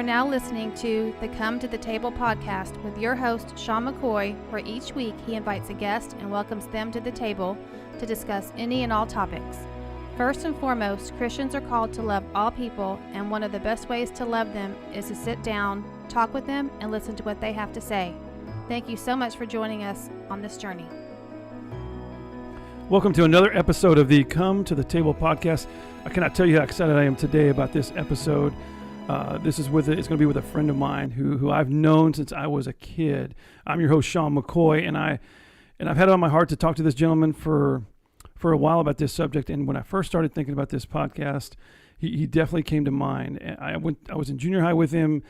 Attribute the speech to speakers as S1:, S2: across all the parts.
S1: are now listening to the Come to the Table podcast with your host, Sean McCoy, where each week he invites a guest and welcomes them to the table to discuss any and all topics. First and foremost, Christians are called to love all people, and one of the best ways to love them is to sit down, talk with them, and listen to what they have to say. Thank you so much for joining us on this journey.
S2: Welcome to another episode of the Come to the Table podcast. I cannot tell you how excited I am today about this episode. It's going to be with a friend of mine who I've known since I was a kid. I'm your host, Sean McCoy, and I've had it on my heart to talk to this gentleman for a while about this subject. And when I first started thinking about this podcast, he definitely came to mind. I was in junior high with him,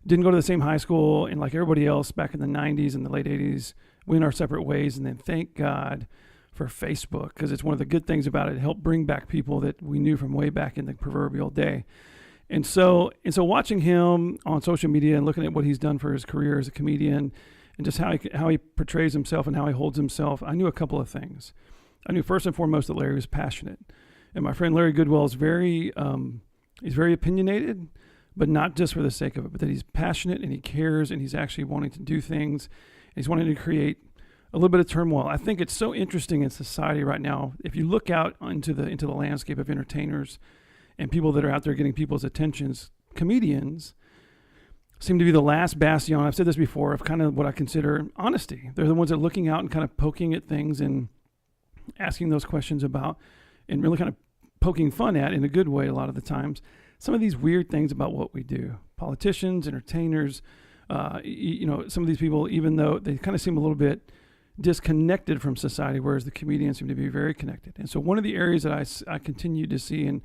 S2: didn't go to the same high school, and like everybody else back in the 90s and the late 80s, went our separate ways. And then thank God for Facebook, because it's one of the good things about it. It helped bring back people that we knew from way back in the proverbial day. And so watching him on social media and looking at what he's done for his career as a comedian and just how he portrays himself and how he holds himself, I knew a couple of things. I knew first and foremost that Larry was passionate. And my friend Larry Goodwell is he's very opinionated, but not just for the sake of it, but that he's passionate and he cares and he's actually wanting to do things. And he's wanting to create a little bit of turmoil. I think it's so interesting in society right now. If you look out into the landscape of entertainers and people that are out there getting people's attentions, comedians seem to be the last bastion, I've said this before, of kind of what I consider honesty. They're the ones that are looking out and kind of poking at things and asking those questions about and really kind of poking fun at, in a good way a lot of the times, some of these weird things about what we do. Politicians, entertainers, some of these people, even though they kind of seem a little bit disconnected from society, whereas the comedians seem to be very connected. And so one of the areas that I continued to see and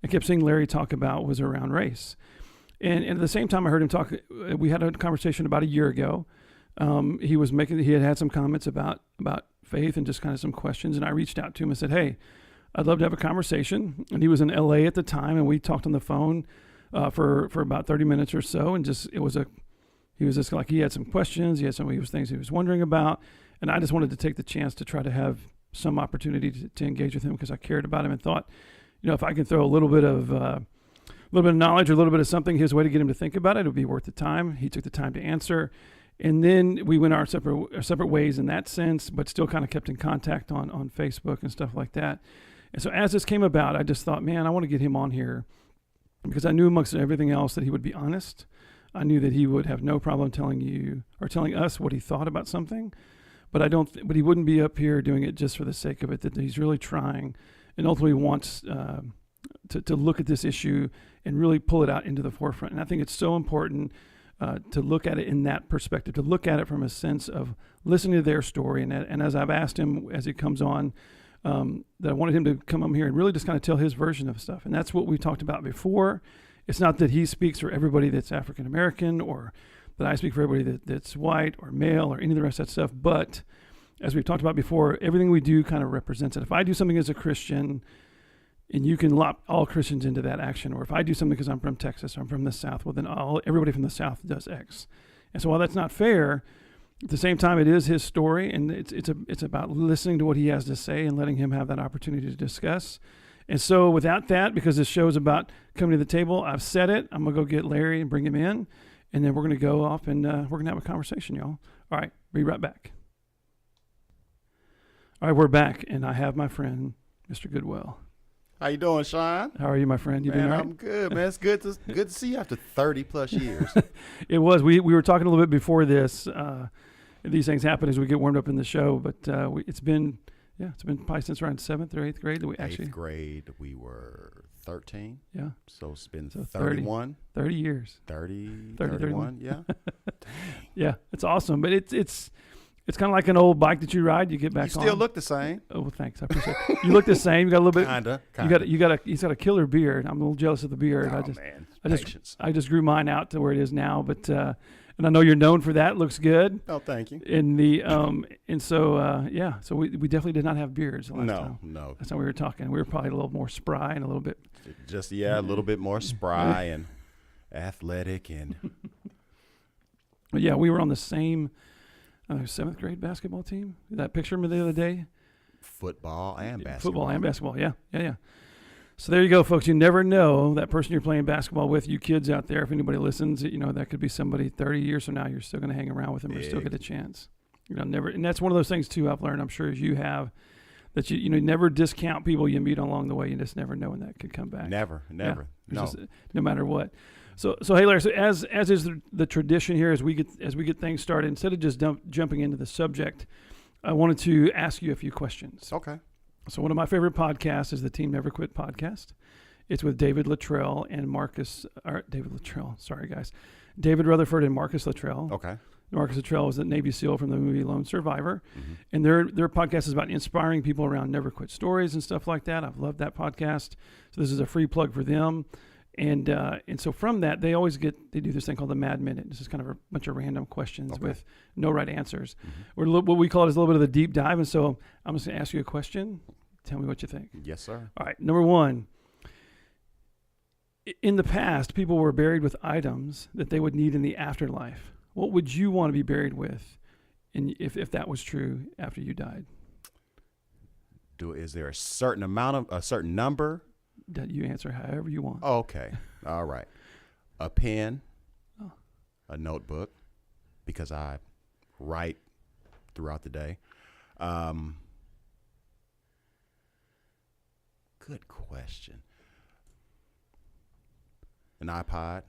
S2: I kept seeing Larry talk about was around race. And at the same time I heard him talk, we had a conversation about a year ago. He had some comments about faith and just kind of some questions. And I reached out to him and said, hey, I'd love to have a conversation. And he was in LA at the time, and we talked on the phone for about 30 minutes or so. And he was just like, he had some questions. He had some things he was wondering about. And I just wanted to take the chance to try to have some opportunity to engage with him because I cared about him and thought, if I can throw a little bit of knowledge or a little bit of something his way to get him to think about it, it would be worth the time. He took the time to answer. And then we went our separate ways in that sense, but still kind of kept in contact on Facebook and stuff like that. And so as this came about, I just thought, man, I want to get him on here because I knew amongst everything else that he would be honest. I knew that he would have no problem telling you or telling us what he thought about something. But but he wouldn't be up here doing it just for the sake of it, that he's really trying and ultimately wants to look at this issue and really pull it out into the forefront. And I think it's so important to look at it in that perspective, to look at it from a sense of listening to their story. And as I've asked him as he comes on, that I wanted him to come up here and really just kind of tell his version of stuff. And that's what we talked about before. It's not that he speaks for everybody that's African American or that I speak for everybody that's white or male or any of the rest of that stuff. But as we've talked about before, everything we do kind of represents it. If I do something as a Christian, and you can lump all Christians into that action, or if I do something because I'm from Texas or I'm from the South, well, then everybody from the South does X. And so while that's not fair, at the same time, it is his story, and it's about listening to what he has to say and letting him have that opportunity to discuss. And so without that, because this show is about coming to the table, I've said it. I'm going to go get Larry and bring him in. And then we're going to go off and we're going to have a conversation, y'all. All right, be right back. All right, we're back, and I have my friend, Mr. Goodwell.
S3: How you doing, Sean?
S2: How are you, my friend? You doing all right?
S3: I'm good, man. It's good to see you after 30 plus years.
S2: It was. We were talking a little bit before this. These things happen as we get warmed up in the show, but it's been probably since around 7th or 8th grade that we actually.
S3: 8th grade, we were 13.
S2: Yeah.
S3: So it's been 31.
S2: 30 years.
S3: 31. Yeah.
S2: Yeah, it's awesome, but it's kind of like an old bike that you ride. You get back on.
S3: You still look the same.
S2: Oh, well, thanks. I appreciate it. You look the same. You got a little bit.
S3: Kinda.
S2: He's got a killer beard. I'm a little jealous of the beard.
S3: Oh, man.
S2: I just grew mine out to where it is now, but and I know you're known for that. It looks good.
S3: Oh, thank you.
S2: So we definitely did not have beards the last time.
S3: No.
S2: That's how we were talking. We were probably a little more spry and a little bit.
S3: A little bit more spry and athletic and.
S2: But yeah, we were on the same 7th grade basketball team. That picture of me the other day.
S3: Football and basketball.
S2: Football and basketball. Yeah. So there you go, folks. You never know that person you're playing basketball with, you kids out there, if anybody listens, that could be somebody 30 years from now. You're still going to hang around with them or still get a chance. Never. And that's one of those things, too, I've learned, I'm sure as you have, that you never discount people you meet along the way. You just never know when that could come back.
S3: Never. No.
S2: No matter what. So hey, Larry, so as is the tradition here, as we get things started, instead of just jumping into the subject, I wanted to ask you a few questions.
S3: Okay.
S2: So one of my favorite podcasts is the Team Never Quit podcast. It's with David Luttrell and David Rutherford and Marcus Luttrell.
S3: Okay.
S2: Marcus Luttrell was the Navy SEAL from the movie Lone Survivor. Mm-hmm. And their podcast is about inspiring people around never quit stories and stuff like that. I've loved that podcast. So this is a free plug for them. And so from that, they do this thing called the Mad Minute. This is kind of a bunch of random questions with no right answers. Mm-hmm. Or what we call it is a little bit of the deep dive. And so I'm just going to ask you a question. Tell me what you think.
S3: Yes, sir. All
S2: right. Number one. In the past, people were buried with items that they would need in the afterlife. What would you want to be buried with, if that was true after you died?
S3: Is there a certain number?
S2: That you answer however you want.
S3: Oh, okay. All right. A pen, a notebook, because I write throughout the day. Good question. An iPod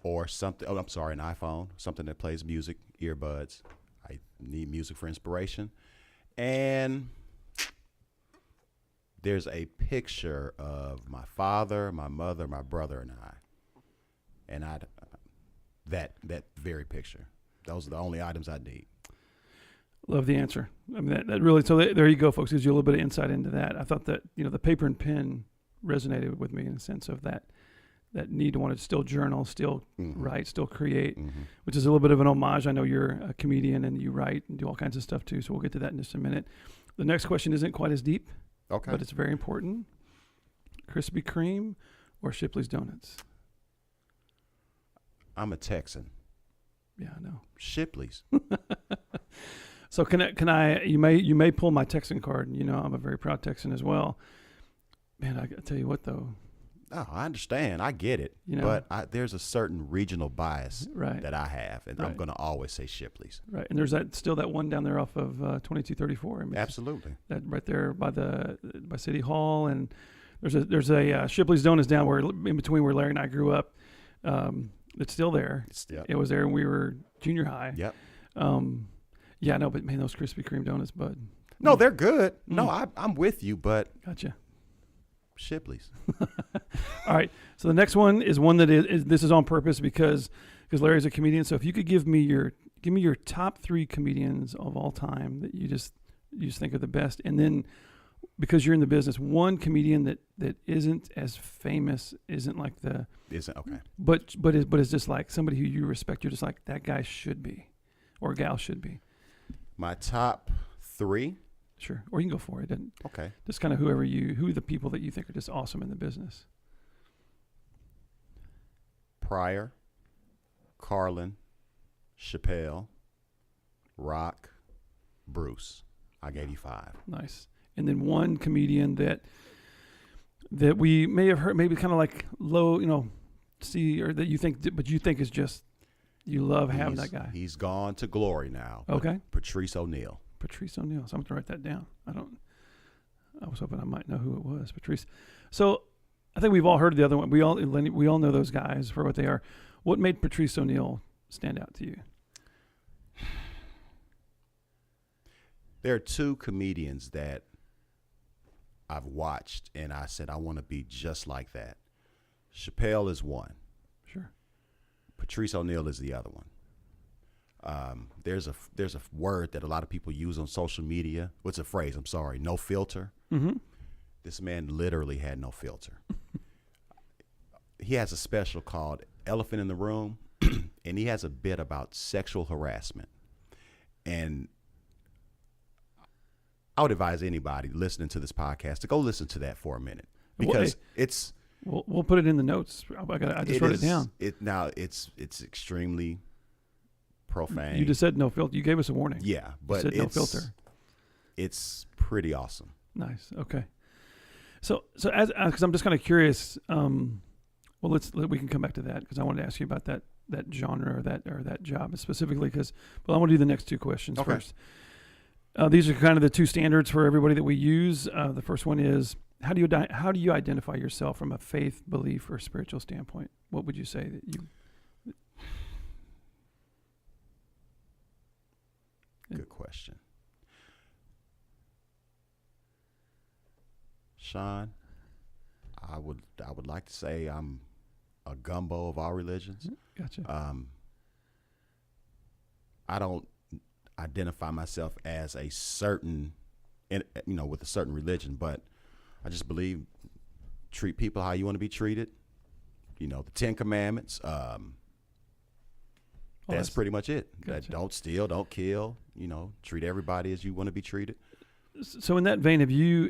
S3: or something. Oh, I'm sorry, an iPhone, something that plays music, earbuds. I need music for inspiration. And there's a picture of my father, my mother, my brother, and I. And that very picture. Those are the only items I need.
S2: Love the answer. I mean, that really, so there you go, folks. Gives you a little bit of insight into that. I thought that, the paper and pen resonated with me in the sense of that need to want to still journal, still write, still create, which is a little bit of an homage. I know you're a comedian and you write and do all kinds of stuff too. So we'll get to that in just a minute. The next question isn't quite as deep, but it's very important. Krispy Kreme or Shipley's Donuts?
S3: I'm a Texan.
S2: Yeah, I know.
S3: Shipley's.
S2: So can I? You may pull my Texan card. I'm a very proud Texan as well. Man, I tell you what though.
S3: Oh, I understand. I get it. But there's a certain regional bias that I have, and I'm going to always say Shipley's.
S2: Right, and there's still that one down there off of 2234. I mean,
S3: absolutely.
S2: That right there by City Hall, and there's a Shipley's Donuts down where in between where Larry and I grew up. It's still there. It was there when we were junior high.
S3: Yep.
S2: Yeah, I know, but man, those Krispy Kreme donuts, bud.
S3: No, they're good. No, I'm with you, but
S2: gotcha.
S3: Shipley's.
S2: All right. So the next one is one that this is on purpose because Larry's a comedian. So if you could give me your top 3 comedians of all time that you just think are the best, and then because you're in the business, one comedian that isn't as famous, isn't okay, but is just like somebody who you respect. You're just like that guy should be, or gal should be.
S3: My top 3.
S2: Sure. Or you can go for it.
S3: Okay.
S2: Just kind of who are the people that you think are just awesome in the business.
S3: Pryor, Carlin, Chappelle, Rock, Bruce. I gave you 5.
S2: Nice. And then one comedian that we may have heard, maybe kind of like low, see, or that you think, but you think is just, you love having that guy.
S3: He's gone to glory now.
S2: Okay.
S3: Patrice O'Neal.
S2: Patrice O'Neal. So I'm going to write that down. I was hoping I might know who it was. Patrice. So I think we've all heard of the other one. We all know those guys for what they are. What made Patrice O'Neal stand out to you?
S3: There are 2 comedians that I've watched and I said, I want to be just like that. Chappelle is one.
S2: Sure.
S3: Patrice O'Neal is the other one. There's a word that a lot of people use on social media. What's a phrase? I'm sorry. No filter.
S2: Mm-hmm.
S3: This man literally had no filter. He has a special called Elephant in the Room, and he has a bit about sexual harassment. And I would advise anybody listening to this podcast to go listen to that for a minute because it's.
S2: We'll put it in the notes. I just wrote it down.
S3: It's extremely profane.
S2: You just said no filter. You gave us a warning.
S3: Yeah, but
S2: you said no filter.
S3: It's pretty awesome.
S2: Nice. Okay. So as because I'm just kind of curious. Well, we can come back to that because I wanted to ask you about that genre or that job specifically. I want to do the next two questions first. These are kind of the two standards for everybody that we use. The first one is how do you identify yourself from a faith, belief, or spiritual standpoint? What would you say that you?
S3: Good question, Sean. I would like to say I'm a gumbo of all religions.
S2: Gotcha.
S3: I don't identify myself as a certain, with a certain religion, but I just believe treat people how you want to be treated. The 10 Commandments. That's pretty much it.
S2: Gotcha.
S3: Don't steal, don't kill. Treat everybody as you want to be treated.
S2: So in that vein, have you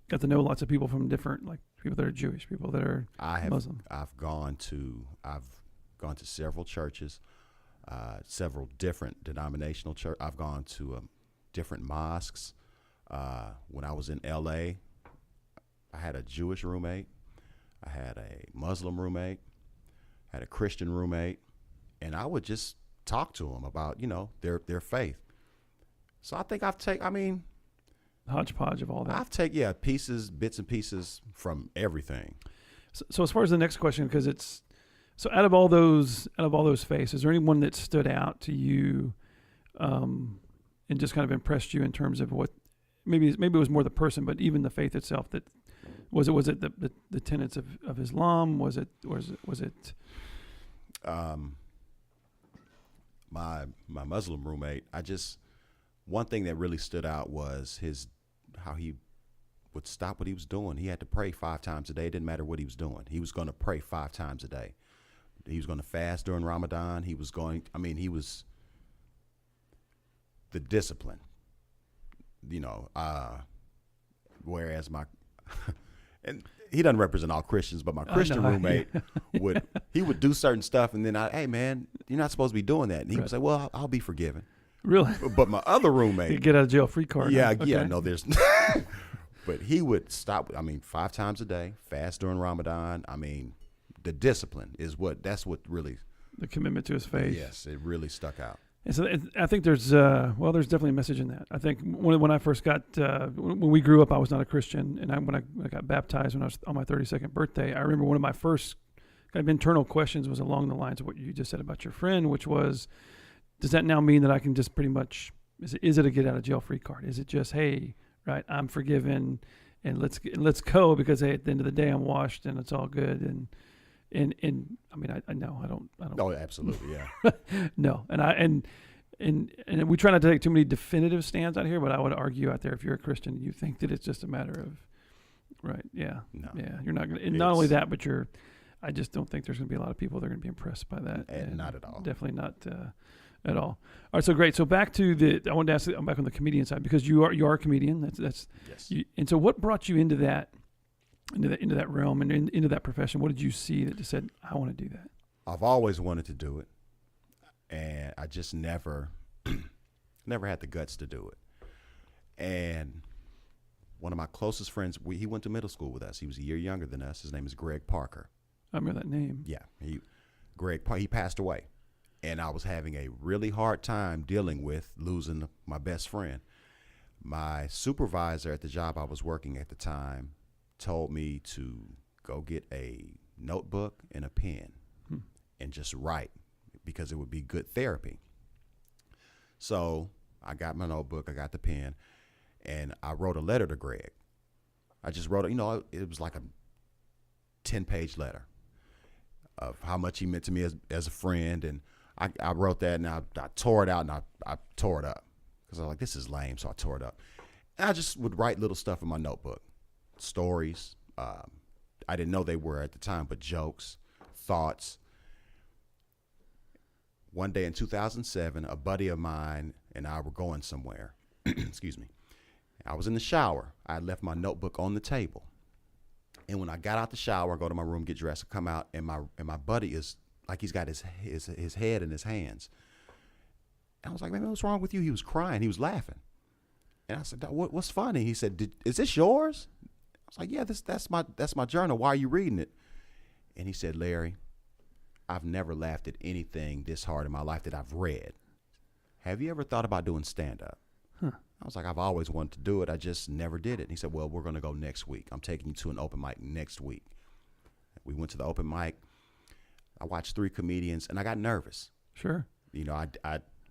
S2: got to know lots of people from different, like people that are Jewish, people that are Muslim?
S3: I've gone to several churches, several different denominational church. I've gone to different mosques. When I was in L.A., I had a Jewish roommate, I had a Muslim roommate, I had a Christian roommate, and I would just talk to them about their faith. So I think
S2: hodgepodge of all that.
S3: I've taken bits and pieces from everything.
S2: So as far as the next question, because out of all those faiths, is there anyone that stood out to you, and just kind of impressed you in terms of what maybe it was more the person, but even the faith itself? That was it the tenets of Islam? Was it
S3: my Muslim roommate? One thing that really stood out was how he would stop what he was doing. He had to pray 5 times a day. It didn't matter what he was doing. He was going to pray 5 times a day. He was going to fast during Ramadan. He was the discipline, whereas and he doesn't represent all Christians, but my Christian roommate would do certain stuff. And then hey man, you're not supposed to be doing that. And he would say, well, I'll be forgiven.
S2: Really?
S3: But my other roommate,
S2: you get out of jail free card.
S3: Yeah,
S2: huh? Okay.
S3: yeah. No, there's. But he would stop. 5 times a day, fast during Ramadan. The discipline is that's what really.
S2: The commitment to his faith.
S3: Yes, it really stuck out.
S2: And so I think there's definitely a message in that. I think when I first got when we grew up, I was not a Christian, and when I got baptized when I was on my 32nd birthday, I remember one of my first kind of internal questions was along the lines of what you just said about your friend, which was, does that now mean that I can just pretty much, is it a get out of jail free card? Is it just, hey, right, I'm forgiven and let's go because hey, at the end of the day I'm washed and it's all good and I know I don't.
S3: Oh, absolutely, yeah.
S2: No, and we try not to take too many definitive stands out here, but I would argue out there if you're a Christian, you think that it's just a matter of, right? Yeah,
S3: no,
S2: yeah, you're not gonna. Not only that, but I just don't think there's going to be a lot of people that are going to be impressed by that.
S3: And not at all.
S2: Definitely not at all. All right, so great. So back to I wanted to ask. I'm back on the comedian side because you are a comedian. That's
S3: yes.
S2: And so, what brought you into that realm and into that profession? What did you see that just said, I want to do that?
S3: I've always wanted to do it, and I just never had the guts to do it. And one of my closest friends, he went to middle school with us. He was a year younger than us. His name is Greg Parker.
S2: I remember that name.
S3: Yeah, he passed away, and I was having a really hard time dealing with losing my best friend. My supervisor at the job I was working at the time told me to go get a notebook and a pen and just write because it would be good therapy. So I got my notebook, I got the pen, and I wrote a letter to Greg. I just wrote it was like a 10-page letter of how much he meant to me as a friend. And I wrote that, and I tore it out, and I tore it up because I was like, this is lame, so I tore it up. And I just would write little stuff in my notebook. Stories, I didn't know they were at the time, but jokes, thoughts. One day in 2007, a buddy of mine and I were going somewhere. Excuse me. I was in the shower. I had left my notebook on the table. And when I got out the shower, I go to my room, get dressed, I come out, and my buddy is like, he's got his head in his hands. And I was like, man, what's wrong with you? He was crying. He was laughing. And I said, what's funny? He said, is this yours? I was like, yeah, that's my journal. Why are you reading it? And he said, Larry, I've never laughed at anything this hard in my life that I've read. Have you ever thought about doing stand-up?
S2: Huh.
S3: I was like, I've always wanted to do it. I just never did it. And he said, well, we're going to go next week. I'm taking you to an open mic next week. We went to the open mic. I watched 3 comedians, and I got nervous.
S2: Sure.
S3: You know,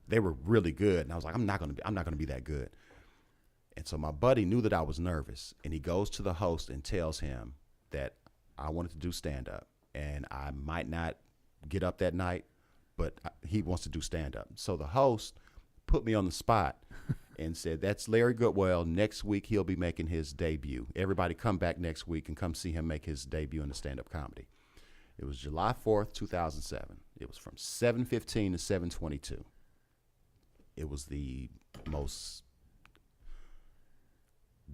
S3: they were really good, and I was like, I'm not gonna be that good. And so my buddy knew that I was nervous, and he goes to the host and tells him that I wanted to do stand-up, and I might not get up that night, but he wants to do stand-up. So the host put me on the spot and said, that's Larry Goodwell. Next week, he'll be making his debut. Everybody come back next week and come see him make his debut in the stand-up comedy. It was July 4th, 2007. It was from 7:15 to 7:22. It was the most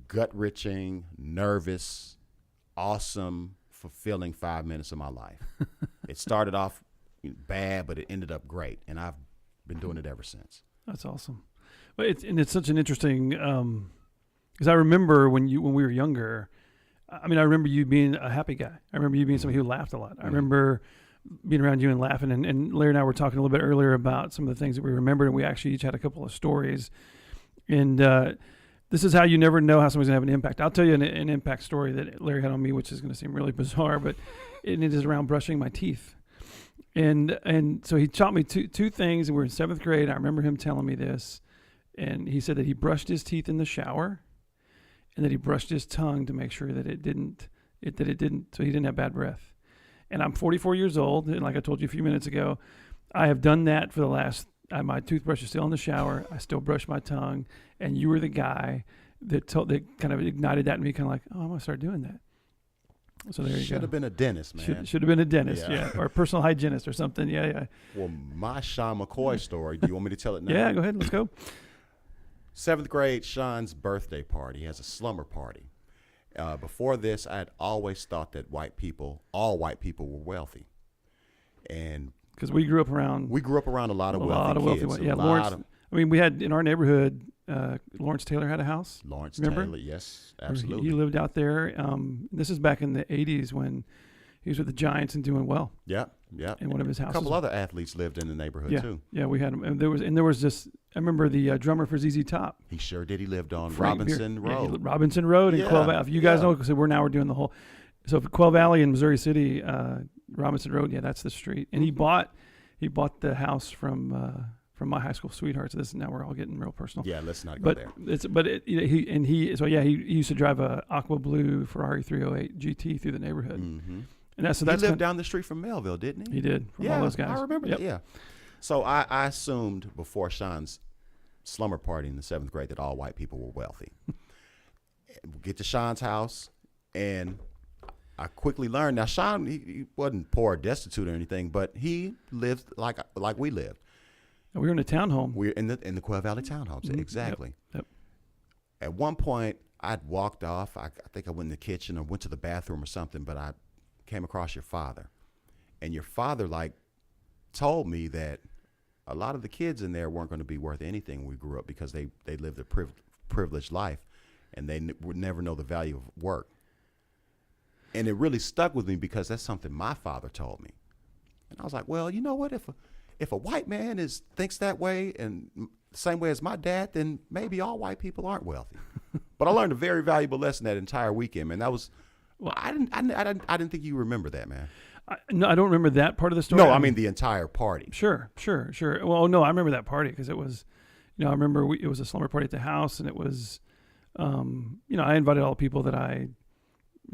S3: gut-wrenching, nervous, awesome, fulfilling 5 minutes of my life. It started off bad, but it ended up great, and I've been doing it ever since.
S2: That's awesome. But it's such an interesting, because I remember when we were younger. I mean, I remember you being a happy guy. I remember you being somebody who laughed a lot. I remember being around you and laughing. And Larry and I were talking a little bit earlier about some of the things that we remembered, and we actually each had a couple of stories. And this is how you never know how somebody's going to have an impact. I'll tell you an impact story that Larry had on me, which is going to seem really bizarre, but it is around brushing my teeth. And so he taught me two things, and we were in 7th grade. I remember him telling me this, and he said that he brushed his teeth in the shower, and that he brushed his tongue to make sure that it didn't, so he didn't have bad breath. And I'm 44 years old, and like I told you a few minutes ago, I have done that for the last, my toothbrush is still in the shower, I still brush my tongue, and you were the guy that kind of ignited that in me, kind of like, oh, I'm going to start doing that. So there you go.
S3: Should have been a dentist, man.
S2: Should have been a dentist, yeah. Or a personal hygienist or something, yeah.
S3: Well, my Sean McCoy story, do you want me to tell it now?
S2: Yeah, go ahead, let's go.
S3: 7th grade, Sean's birthday party. He has a slumber party. Before this, I had always thought that all white people were wealthy. And
S2: because we grew up around
S3: a lot of wealthy kids.
S2: Yeah, Lawrence. We had in our neighborhood, Lawrence Taylor had a house.
S3: Lawrence
S2: Remember?
S3: Taylor, yes, absolutely.
S2: He lived out there. This is back in the 80s when he was with the Giants and doing well.
S3: Yeah.
S2: In one of his houses.
S3: A couple other athletes lived in the neighborhood too.
S2: Yeah, we had him. And there was this. I remember the drummer for ZZ Top.
S3: He sure did. He lived on
S2: Frank
S3: Robinson Road.
S2: Yeah, Robinson Road in Quail Valley. If you guys know, because we're doing the whole. So Quail Valley in Missouri City, Robinson Road. Yeah, that's the street. And he bought the house from my high school sweetheart. So now we're all getting real personal.
S3: Yeah, let's not go there.
S2: He used to drive a Aqua Blue Ferrari 308 GT through the neighborhood.
S3: Mm-hmm.
S2: And that's
S3: he lived down the street from Melville, didn't he?
S2: He did. From all those guys.
S3: I remember that. Yeah. So I assumed before Sean's slumber party in the 7th grade that all white people were wealthy. We get to Sean's house, and I quickly learned. Now Sean, he wasn't poor, or destitute, or anything, but he lived like we lived.
S2: We were in a townhome.
S3: We're in the Quail Valley townhomes. Mm-hmm. Exactly.
S2: Yep.
S3: At one point, I'd walked off. I think I went in the kitchen or went to the bathroom or something, but I came across your father. And your father, told me that a lot of the kids in there weren't going to be worth anything when we grew up because they lived a privileged life, and they would never know the value of work. And it really stuck with me because that's something my father told me. And I was like, well, you know what? If a white man thinks that way and the same way as my dad, then maybe all white people aren't wealthy. But I learned a very valuable lesson that entire weekend, man. That was, well, I didn't think you remember that, man.
S2: No, I don't remember that part of the story.
S3: No, I mean the entire party.
S2: Sure. Well, no, I remember that party because it was, I remember it was a slumber party at the house, and it was, I invited all the people that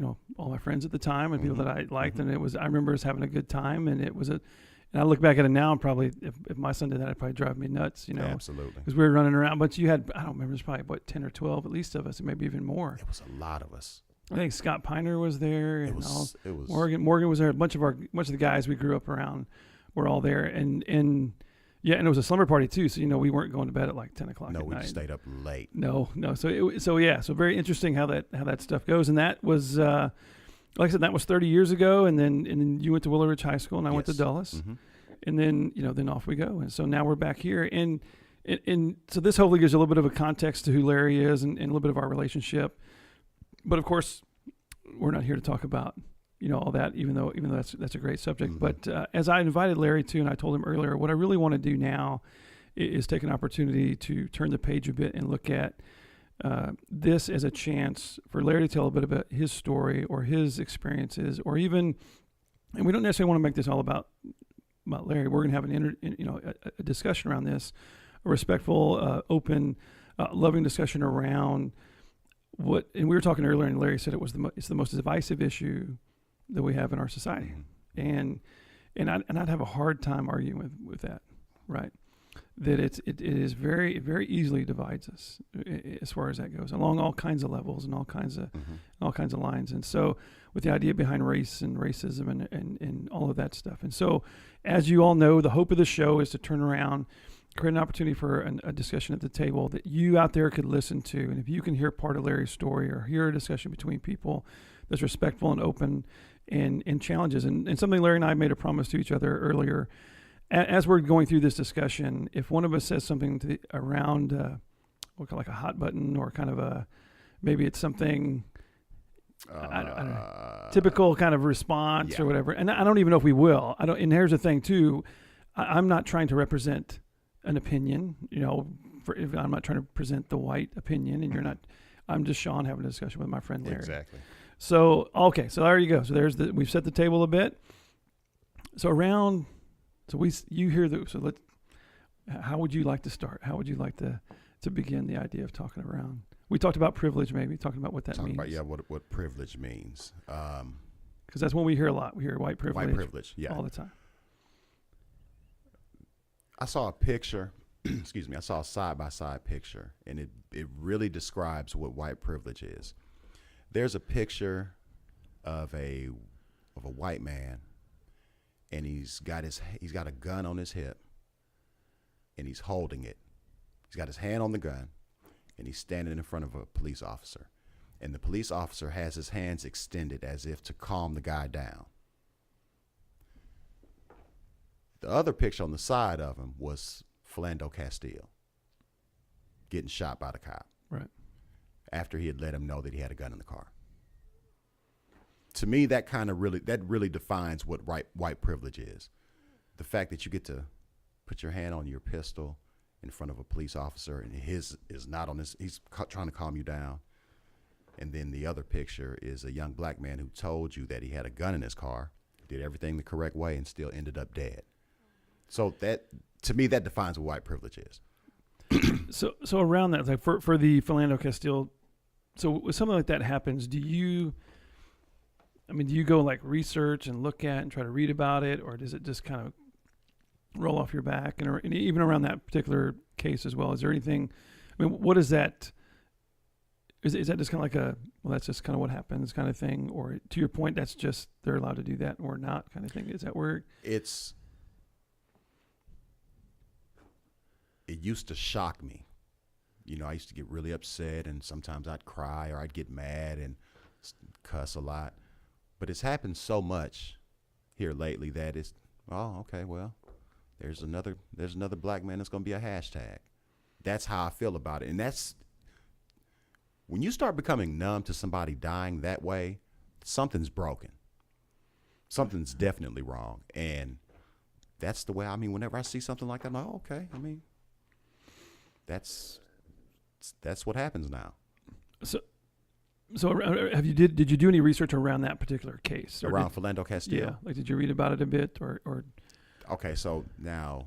S2: all my friends at the time and people that I liked, and I remember us having a good time, and it was and I look back at it now, and probably if my son did that, it'd probably drive me nuts,
S3: Yeah, absolutely.
S2: Because we were running around, but you had, I don't remember, there's probably 10 or 12 at least of us, and maybe even more.
S3: It was a lot of us.
S2: I think Scott Piner was there,
S3: It was
S2: Morgan was there. A bunch of the guys we grew up around were all there, and it was a slumber party too. So we weren't going to bed at 10 o'clock.
S3: No,
S2: at
S3: we
S2: night.
S3: stayed up late.
S2: No. So very interesting how that stuff goes, and that was like I said, that was 30 years ago, and then you went to Willow Ridge High School, and I went to Dulles, and then then off we go, and so now we're back here, and so this hopefully gives you a little bit of a context to who Larry is and a little bit of our relationship. But of course, we're not here to talk about, all that, even though that's a great subject.
S3: Mhm.
S2: But as I invited Larry to, and I told him earlier, what I really want to do now is take an opportunity to turn the page a bit and look at this as a chance for Larry to tell a bit about his story or his experiences, or even, and we don't necessarily want to make this all about Larry. We're going to have a discussion around this, a respectful, open, loving discussion around what. And we were talking earlier, and Larry said it's the most divisive issue that we have in our society,
S3: Mhm.
S2: and I'd have a hard time arguing with that, right? That it is very, very easily divides us as far as that goes, along all kinds of levels and all kinds of lines. And so with the idea behind race and racism and all of that stuff. And so, as you all know, the hope of the show is to turn around, create an opportunity for a discussion at the table that you out there could listen to. And if you can hear part of Larry's story or hear a discussion between people that's respectful and open and challenges, and something Larry and I made a promise to each other earlier, as we're going through this discussion, if one of us says something around like a hot button, or kind of maybe it's something, I don't know, typical kind of response or whatever, and I don't even know if we will. And here's the thing too, I'm not trying to represent an opinion. If I'm not trying to present the white opinion, and you're not. I'm just Sean having a discussion with my friend Larry.
S3: Exactly.
S2: So okay, so there you go. So we've set the table a bit. So you hear the, so how would you like to start? How would you like to begin the idea of talking around? We talked about privilege, maybe talking about what that means.
S3: What privilege means.
S2: Because that's one we hear a lot. We hear white privilege.
S3: White privilege, yeah.
S2: All the time.
S3: I saw a picture, excuse me, I saw a side-by-side picture, and it really describes what white privilege is. There's a picture of a white man, and he's got a gun on his hip, and he's holding it. He's got his hand on the gun, and he's standing in front of a police officer. And the police officer has his hands extended as if to calm the guy down. The other picture on the side of him was Philando Castile getting shot by the cop.
S2: Right.
S3: After he had let him know that he had a gun in the car. To me, that really defines what white privilege is. The fact that you get to put your hand on your pistol in front of a police officer, and his is not on his, he's trying to calm you down. And then the other picture is a young black man who told you that he had a gun in his car, did everything the correct way, and still ended up dead. So that, to me, that defines what white privilege is.
S2: So around that, like for the Philando Castile, so when something like that happens, do you go like research and look at and try to read about it, or does it just kind of roll off your back? And even around that particular case as well, is there anything, what is that? Is that just kind of like that's just kind of what happens kind of thing? Or to your point, that's just, they're allowed to do that or not kind of thing? Is that where?
S3: It used to shock me. I used to get really upset, and sometimes I'd cry or I'd get mad and cuss a lot. But it's happened so much here lately that it's, okay, well, there's another black man that's going to be a hashtag. That's how I feel about it. And that's, when you start becoming numb to somebody dying that way, something's broken. Something's definitely wrong. And that's the way, whenever I see something like that, I'm like, okay, that's what happens now.
S2: So did you do any research around that particular case?
S3: Around Philando Castile?
S2: Yeah. Like, did you read about it a bit or?
S3: Okay, so now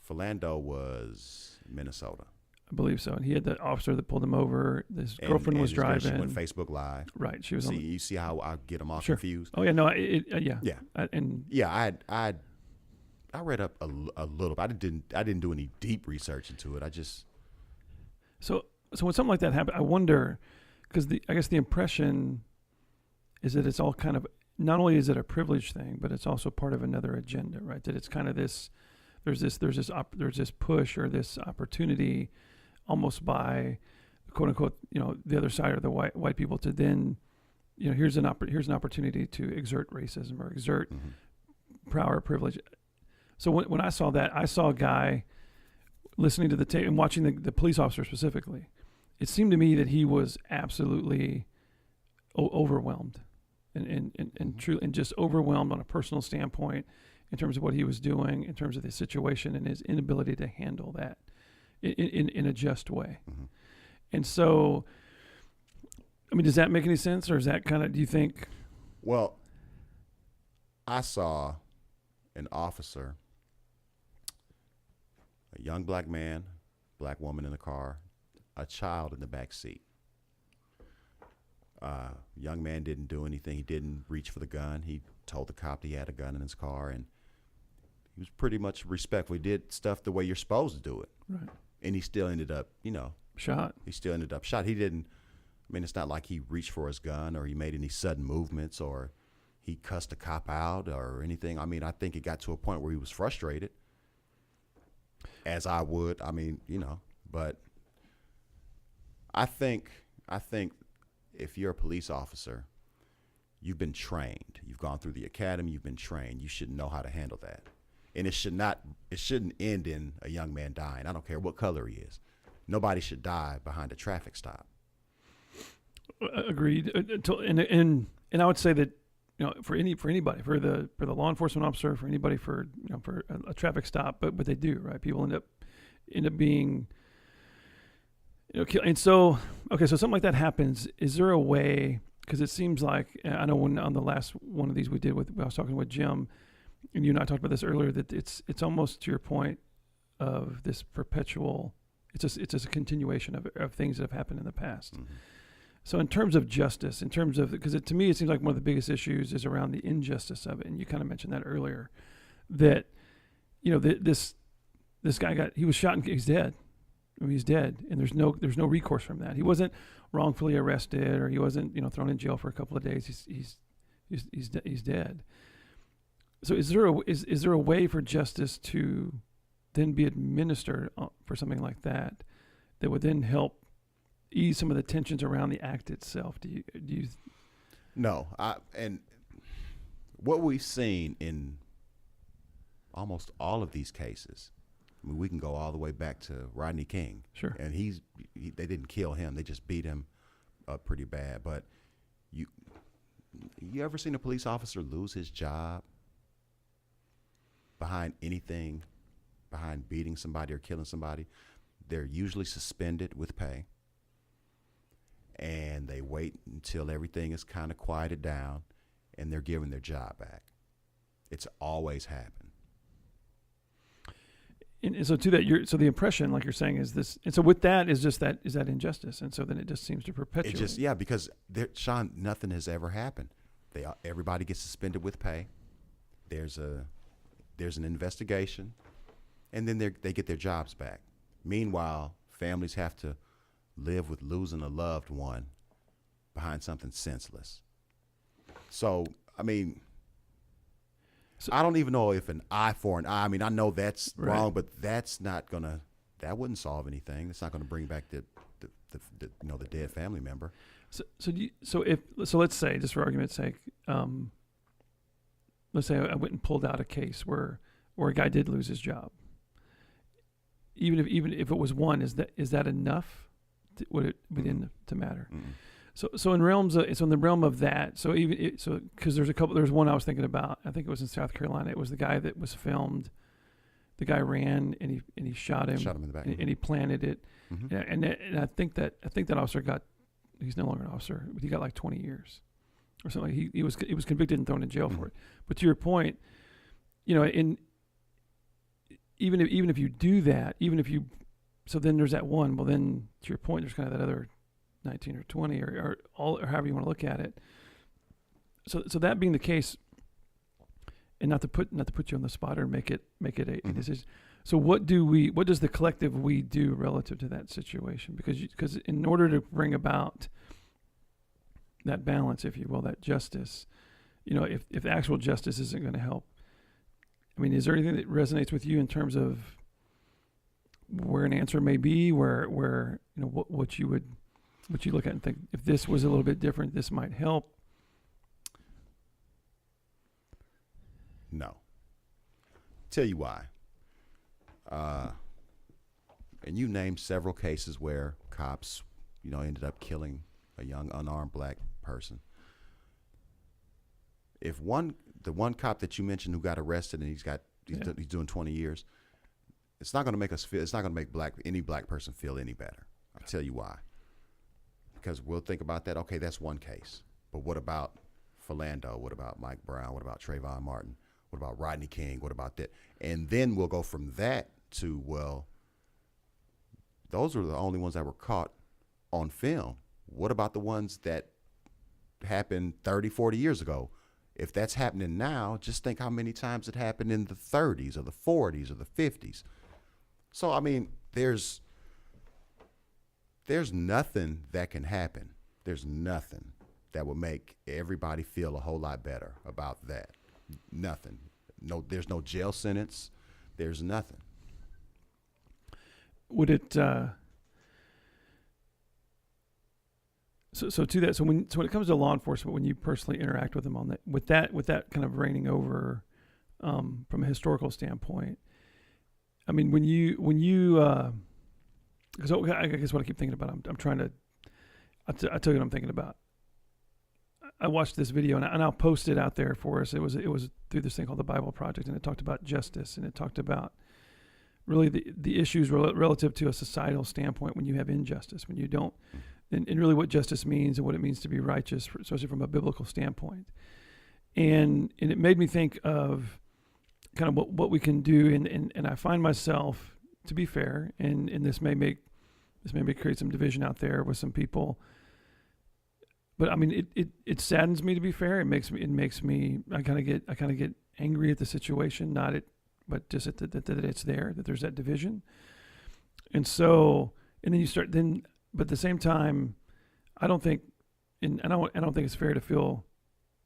S3: Philando was Minnesota.
S2: I believe so. And he had the officer that pulled him over. His girlfriend was driving.
S3: She went Facebook Live.
S2: Right. She was.
S3: You see how I get them all
S2: sure.
S3: confused?
S2: Oh yeah. No. Yeah.
S3: Yeah. I read up a little. I didn't do any deep research into it. I just.
S2: So when something like that happened, I wonder, because I guess the impression is that it's all kind of, not only is it a privilege thing, but it's also part of another agenda, right? That it's kind of this, there's this push or this opportunity, almost by, quote unquote, the other side or the white people to then, here's an opportunity to exert racism or exert power or privilege. So when I saw that, I saw a guy listening to the tape and watching the police officer specifically. It seemed to me that he was absolutely overwhelmed and just overwhelmed on a personal standpoint in terms of what he was doing, in terms of the situation and his inability to handle that in a just way.
S3: Mm-hmm.
S2: And so, I mean, does that make any sense, or is that kind of, do you think?
S3: Well, I saw an officer, a young black man, black woman in the car, a child in the back seat. Young man didn't do anything. He didn't reach for the gun. He told the cop he had a gun in his car, and he was pretty much respectful. He did stuff the way you're supposed to do it.
S2: Right.
S3: And he still ended up,
S2: Shot.
S3: He still ended up shot. He didn't, I mean, it's not like he reached for his gun or he made any sudden movements or he cussed a cop out or anything. I mean, I think it got to a point where he was frustrated, as I would. I mean, but I think if you're a police officer, you've been trained. You've gone through the academy. You've been trained. You should know how to handle that. And it shouldn't end in a young man dying. I don't care what color he is. Nobody should die behind a traffic stop.
S2: Agreed. And I would say that, for anybody, for the law enforcement officer, for anybody, for a traffic stop, but they do, right? People end up being, and so, okay, so something like that happens. Is there a way, because it seems like, I know when on the last one of these I was talking with Jim, and you and I talked about this earlier, that it's almost to your point of this perpetual, it's just a continuation of things that have happened in the past.
S3: Mm-hmm. So
S2: in terms of justice, because to me it seems like one of the biggest issues is around the injustice of it, and you kind of mentioned that earlier, that this guy he was shot and he's dead. I mean, he's dead, and there's no recourse from that. He wasn't wrongfully arrested, or he wasn't thrown in jail for a couple of days. He's dead. So is there a way for justice to then be administered for something like that would then help ease some of the tensions around the act itself? Do you?
S3: No, and what we've seen in almost all of these cases, I mean, we can go all the way back to Rodney King.
S2: Sure.
S3: And they didn't kill him; they just beat him up pretty bad. But you ever seen a police officer lose his job behind anything, behind beating somebody or killing somebody? They're usually suspended with pay, and they wait until everything is kind of quieted down, and they're given their job back. It's always happened.
S2: And so to that, so the impression, like you're saying, is this, and so with that is that injustice, and so then it just seems to perpetuate.
S3: Because Sean, nothing has ever happened. Everybody gets suspended with pay. There's an investigation, and then they get their jobs back. Meanwhile, families have to live with losing a loved one behind something senseless. So, I mean, I don't even know if an eye for an eye. I mean, I know that's wrong, but that wouldn't solve anything. It's not going to bring back the dead family member.
S2: So let's say, just for argument's sake, let's say I went and pulled out a case where a guy did lose his job. Even if it was one, is that enough? Would it begin to matter?
S3: Mm-hmm.
S2: So in the realm of that, because there's one I was thinking about. I think it was in South Carolina. It was the guy that was filmed. The guy ran and he shot him.
S3: Shot him in the back.
S2: And he planted it.
S3: Mm-hmm.
S2: And I think that officer he's no longer an officer, but he got like 20 years or something. He was convicted and thrown in jail for it. But to your point, even if you do that, so then there's that one. Well, then to your point, there's kind of that other 19 or 20 or however you want to look at it. So that being the case, and not to put you on the spot or make it a decision. So what does the collective we do relative to that situation? Because in order to bring about that balance, if you will, that justice, if actual justice isn't going to help, I mean, is there anything that resonates with you in terms of where an answer may be, where what you look at and think, if this was a little bit different, this might help?
S3: No. Tell you why. And you named several cases where cops, ended up killing a young unarmed black person. If the one cop that you mentioned who got arrested and he's doing 20 years, it's not going to make us feel. It's not going to make any black person feel any better. I'll tell you why. Because we'll think about that. Okay, that's one case. But what about Philando? What about Mike Brown? What about Trayvon Martin? What about Rodney King? What about that? And then we'll go from that to, well, those are the only ones that were caught on film. What about the ones that happened 30, 40 years ago? If that's happening now, just think how many times it happened in the 30s or the 40s or the 50s. So, I mean, there's nothing that can happen. There's nothing that will make everybody feel a whole lot better about that. Nothing. No, there's no jail sentence. There's nothing.
S2: Would it? So to that. So when it comes to law enforcement, when you personally interact with them on that, with that kind of reigning over, from a historical standpoint, I mean, when you because I guess what I keep thinking about, I'm trying to. I'll tell you what I'm thinking about. I watched this video and I'll post it out there for us. It was through this thing called the Bible Project, and it talked about justice, and it talked about really the issues relative to a societal standpoint when you have injustice, when you don't, and really what justice means and what it means to be righteous, especially from a biblical standpoint. And it made me think of kind of what we can do, and I find myself, to be fair, and this may create some division out there with some people. But I mean, it saddens me, to be fair. It makes me I kind of get angry at the situation, but just that it's there, that there's that division. And so, and then you start but at the same time, I don't think it's fair to feel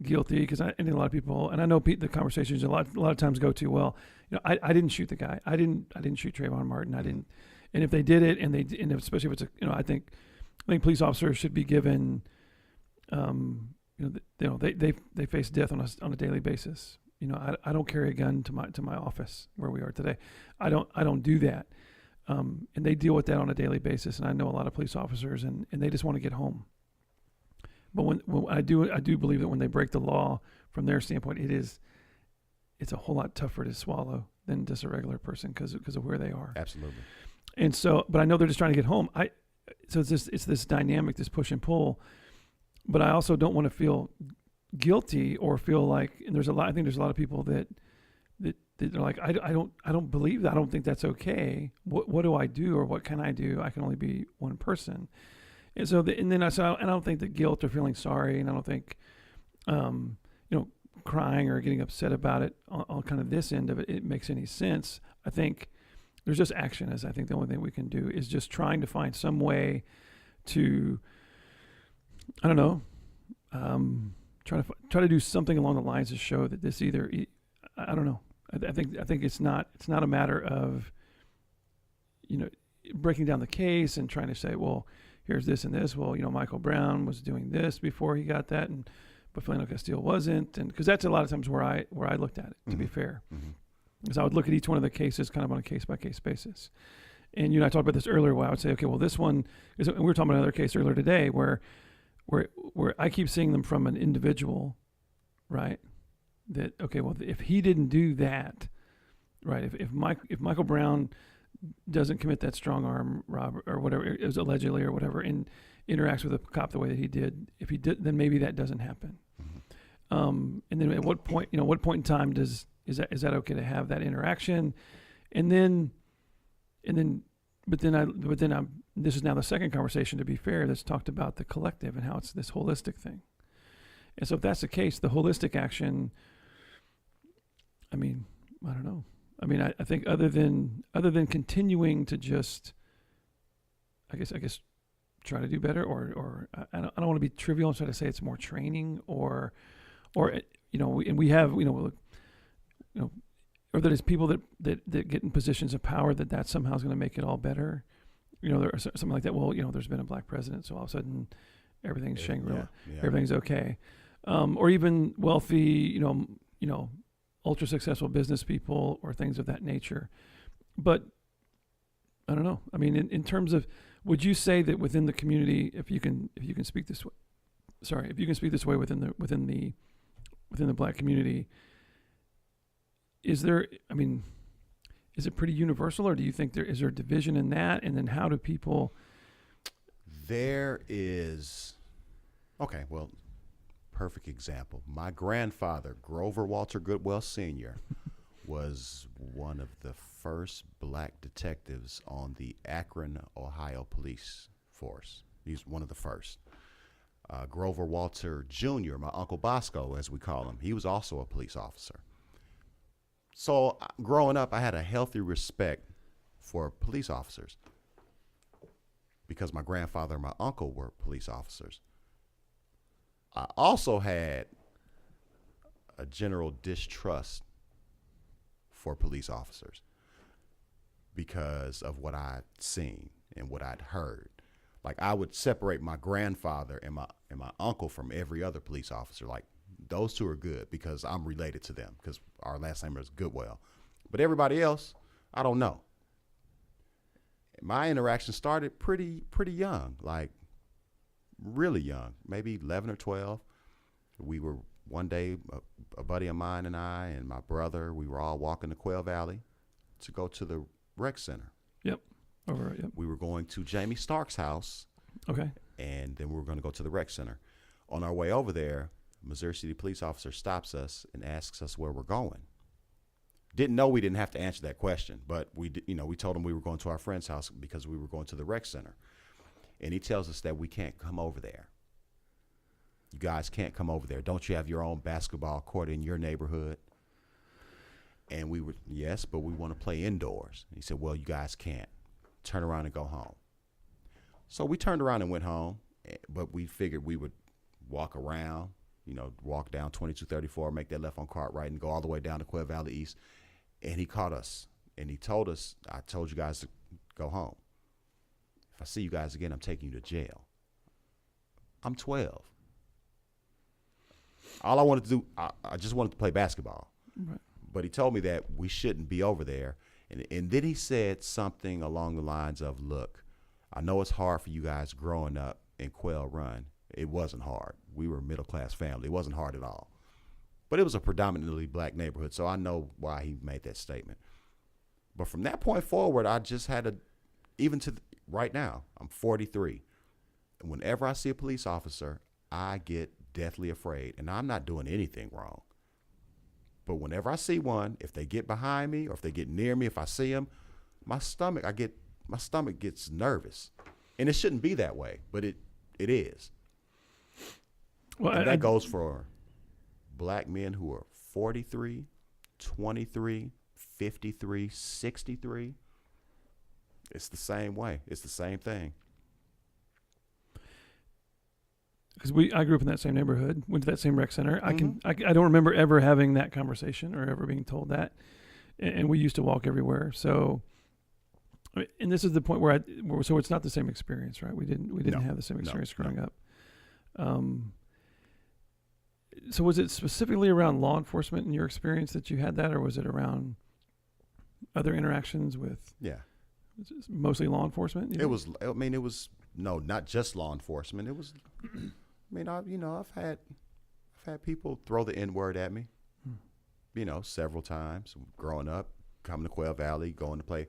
S2: guilty, because I know a lot of people, and I know the conversations a lot of times go to, well, I didn't shoot the guy. I didn't shoot Trayvon Martin. I didn't. And if they did it, and especially if it's I think police officers should be given, they face death on a daily basis. I don't carry a gun to my office where we are today. I don't do that. And they deal with that on a daily basis. And I know a lot of police officers, and they just want to get home. But when I do believe that when they break the law, from their standpoint, it's a whole lot tougher to swallow than just a regular person because of where they are.
S3: Absolutely.
S2: And so, but I know they're just trying to get home. So it's this dynamic, this push and pull. But I also don't want to feel guilty or feel like, and I think there's a lot of people that are like, I don't believe that. I don't think that's okay. What do I do, or what can I do? I can only be one person. And so, I don't think that guilt or feeling sorry, and I don't think, crying or getting upset about it on kind of this end of it makes any sense. I think there's just action. As I think the only thing we can do is just trying to find some way to, I don't know, try to do something along the lines to show that this I don't know. I think it's not a matter of, breaking down the case and trying to say, well, here's this and this. Well, Michael Brown was doing this before he got that, but Philando Castile wasn't, and because that's a lot of times where I looked at it. To be fair, because I would look at each one of the cases kind of on a case by case basis. And I talked about this earlier, where I would say, okay, well, this one is. And we were talking about another case earlier today where I keep seeing them from an individual, right? That, okay, well, if he didn't do that, right? If Michael Brown doesn't commit that strong arm robbery or whatever it was allegedly or whatever, and interacts with a cop the way that he did, if he did, then maybe that doesn't happen. And then at what point in time is that okay to have that interaction? This is now the second conversation, to be fair, that's talked about the collective and how it's this holistic thing. And so if that's the case, the holistic action, I mean, I don't know. I mean, I think other than continuing to just, I guess try to do better, or I don't want to be trivial and try to say it's more training or we have, or that it's people that get in positions of power that somehow is going to make it all better. There are something like that. Well, there's been a black president, so all of a sudden everything's Shangri-La, everything's okay. Or even wealthy, ultra successful business people or things of that nature. But I don't know. I mean, in terms of, would you say that within the community, if you can speak this way within the within the black community. Is there, I mean, is it pretty universal, or do you think is there a division in that? And then how do people?
S3: There is, okay, well, perfect example. My grandfather, Grover Walter Goodwell Sr., was one of the first black detectives on the Akron, Ohio police force. He's one of the first. Grover Walter Jr., my Uncle Bosco, as we call him, he was also a police officer. So growing up, I had a healthy respect for police officers because my grandfather and my uncle were police officers. I also had a general distrust for police officers because of what I'd seen and what I'd heard. Like, I would separate my grandfather and my uncle from every other police officer. Like, those two are good because I'm related to them because our last name is Goodwell. But everybody else, I don't know. My interaction started pretty young, like really young, maybe 11 or 12. We were one day, a buddy of mine and I and my brother, we were all walking to Quail Valley to go to the rec center.
S2: Yep. Over. Yep.
S3: We were going to Jamie Stark's house.
S2: Okay.
S3: And then we were going to go to the rec center. On our way over there, Missouri City police officer stops us and asks us where we're going. Didn't know we didn't have to answer that question, but we told him we were going to our friend's house because we were going to the rec center. And he tells us that we can't come over there. You guys can't come over there. Don't you have your own basketball court in your neighborhood? And we were, yes, but we want to play indoors. He said, well, you guys can't. Turn around and go home. So we turned around and went home, but we figured we would walk around, walk down 2234, make that left on Cartwright and go all the way down to Quail Valley East. And he caught us and he told us, I told you guys to go home. If I see you guys again, I'm taking you to jail. I'm 12. All I wanted to do, I just wanted to play basketball.
S2: Right.
S3: But he told me that we shouldn't be over there. And then he said something along the lines of, look, I know it's hard for you guys growing up in Quail Run. It wasn't hard. We were a middle-class family. It wasn't hard at all. But it was a predominantly black neighborhood, so I know why he made that statement. But from that point forward, I just had even to right now, I'm 43. And whenever I see a police officer, I get deathly afraid. And I'm not doing anything wrong. But whenever I see one, if they get behind me or if they get near me, if I see them, my stomach gets nervous. And it shouldn't be that way, but it is. Well, and that goes for black men who are 43, 23, 53, 63. It's the same way. It's the same thing.
S2: Because I grew up in that same neighborhood, went to that same rec center.
S3: Mm-hmm.
S2: I don't remember ever having that conversation or ever being told that. And we used to walk everywhere. So, and this is the point where so it's not the same experience, right? We didn't have the same experience growing up. So was it specifically around law enforcement in your experience that you had that, or was it around other interactions with?
S3: Yeah.
S2: Mostly law enforcement?
S3: It was not just law enforcement. It was, I've had people throw the N-word at me, several times growing up, coming to Quail Valley, going to play.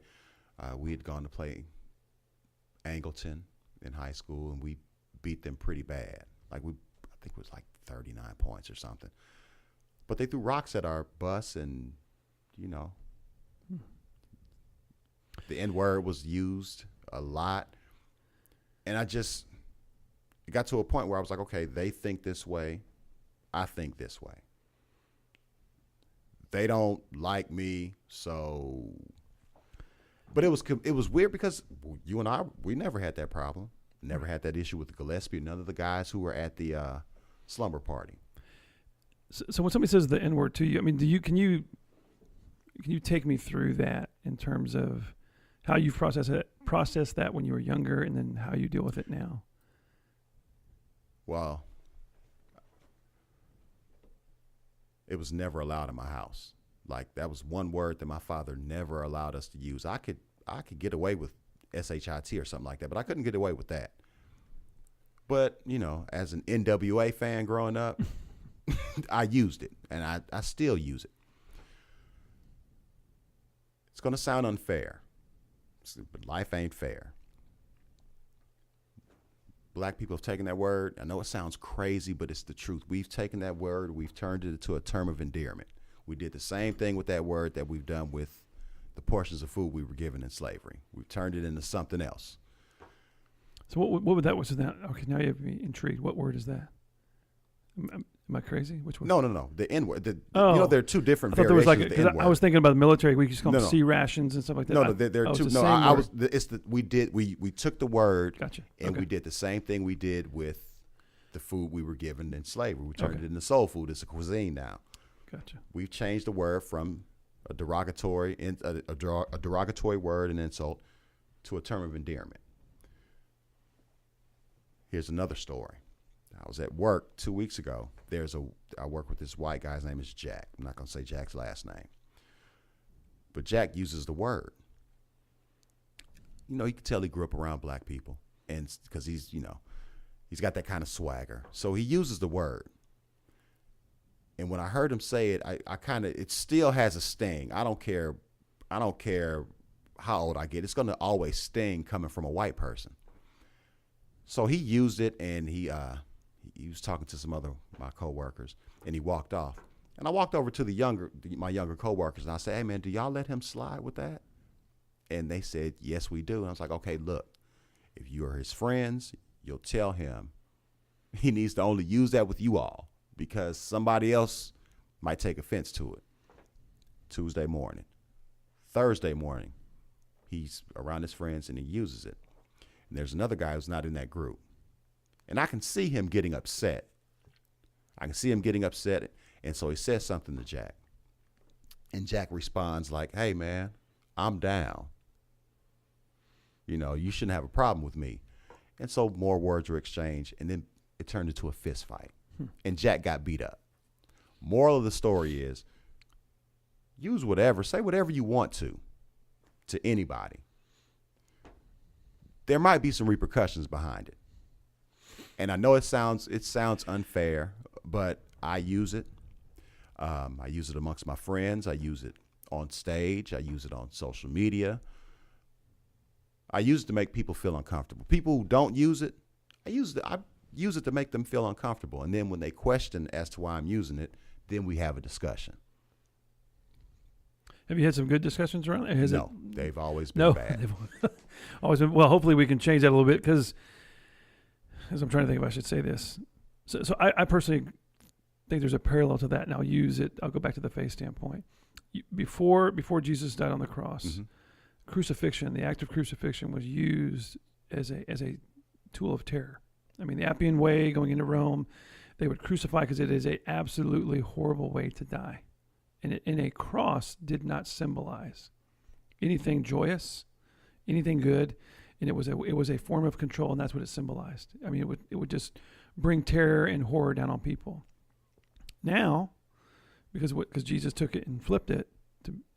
S3: We had gone to play Angleton in high school, and we beat them pretty bad. I think it was like 39 points or something. But they threw rocks at our bus, and, the N-word was used a lot. And it got to a point where I was like, okay, they think this way. I think this way. They don't like me, so. But it was weird because you and I, we never had that problem. Never had that issue with Gillespie. None of the guys who were at the slumber party.
S2: So when somebody says the N-word to you, I mean, can you take me through that in terms of how you processed that when you were younger, and then how you deal with it now?
S3: Well, it was never allowed in my house. Like, that was one word that my father never allowed us to use. I could get away with SHIT or something like that, but I couldn't get away with that. But, as an NWA fan growing up, I used it, and I still use it. It's going to sound unfair, but life ain't fair. Black people have taken that word. I know it sounds crazy, but it's the truth. We've taken that word, we've turned it into a term of endearment. We did the same thing with that word that we've done with the portions of food we were given in slavery. We've turned it into something else.
S2: So what would that was that? Okay, now you have me intrigued. What word is that? Am I crazy? Which one?
S3: No. The N word. There are two different
S2: I thought there was
S3: variations
S2: like
S3: of the N word.
S2: I was thinking about the military. We used to call them C rations and stuff like that.
S3: No, there are two.
S2: It's
S3: No,
S2: the same
S3: I
S2: word.
S3: was. It's the we took the word.
S2: Gotcha.
S3: And
S2: Okay.
S3: we did the same thing we did with the food we were given in slavery. We turned
S2: Okay.
S3: it into soul food. It's a cuisine now.
S2: Gotcha.
S3: We've changed the word from a derogatory word and insult to a term of endearment. Here's another story. I was at work 2 weeks ago. I work with this white guy. His name is Jack. I'm not going to say Jack's last name. But Jack uses the word. You know, you can tell he grew up around black people, and because he's got that kind of swagger. So he uses the word. And when I heard him say it, it still has a sting. I don't care how old I get. It's going to always sting coming from a white person. So he used it, and he was talking to some other my coworkers, and he walked off. And I walked over to my younger coworkers, and I said, "Hey man, do y'all let him slide with that?" And they said, "Yes, we do." And I was like, "Okay, look, if you are his friends, you'll tell him he needs to only use that with you all, because somebody else might take offense to it." Tuesday morning, Thursday morning, he's around his friends and he uses it. And there's another guy who's not in that group. And I can see him getting upset. And so he says something to Jack. And Jack responds like, "Hey, man, I'm down. You shouldn't have a problem with me." And so more words were exchanged, and then it turned into a fist fight. And Jack got beat up. Moral of the story is, use whatever, say whatever you want to anybody. There might be some repercussions behind it. And I know it sounds unfair, but I use it. I use it amongst my friends. I use it on stage. I use it on social media. I use it to make people feel uncomfortable. People who don't use it, I use it to make them feel uncomfortable. And then when they question as to why I'm using it, then we have a discussion.
S2: Have you had some good discussions around it?
S3: No, they've always been bad.
S2: They've always been. Well, hopefully we can change that a little bit, because as I'm trying to think if I should say this. So I personally think there's a parallel to that, and I'll use it. I'll go back to the faith standpoint. Before Jesus died on the cross,
S3: Mm-hmm.
S2: crucifixion, the act of crucifixion, was used as a tool of terror. I mean, the Appian Way, going into Rome, they would crucify because it is a absolutely horrible way to die. And a cross did not symbolize anything joyous, anything good, and it was a form of control, and that's what it symbolized. I mean, it would just bring terror and horror down on people. Now, because Jesus took it and flipped it,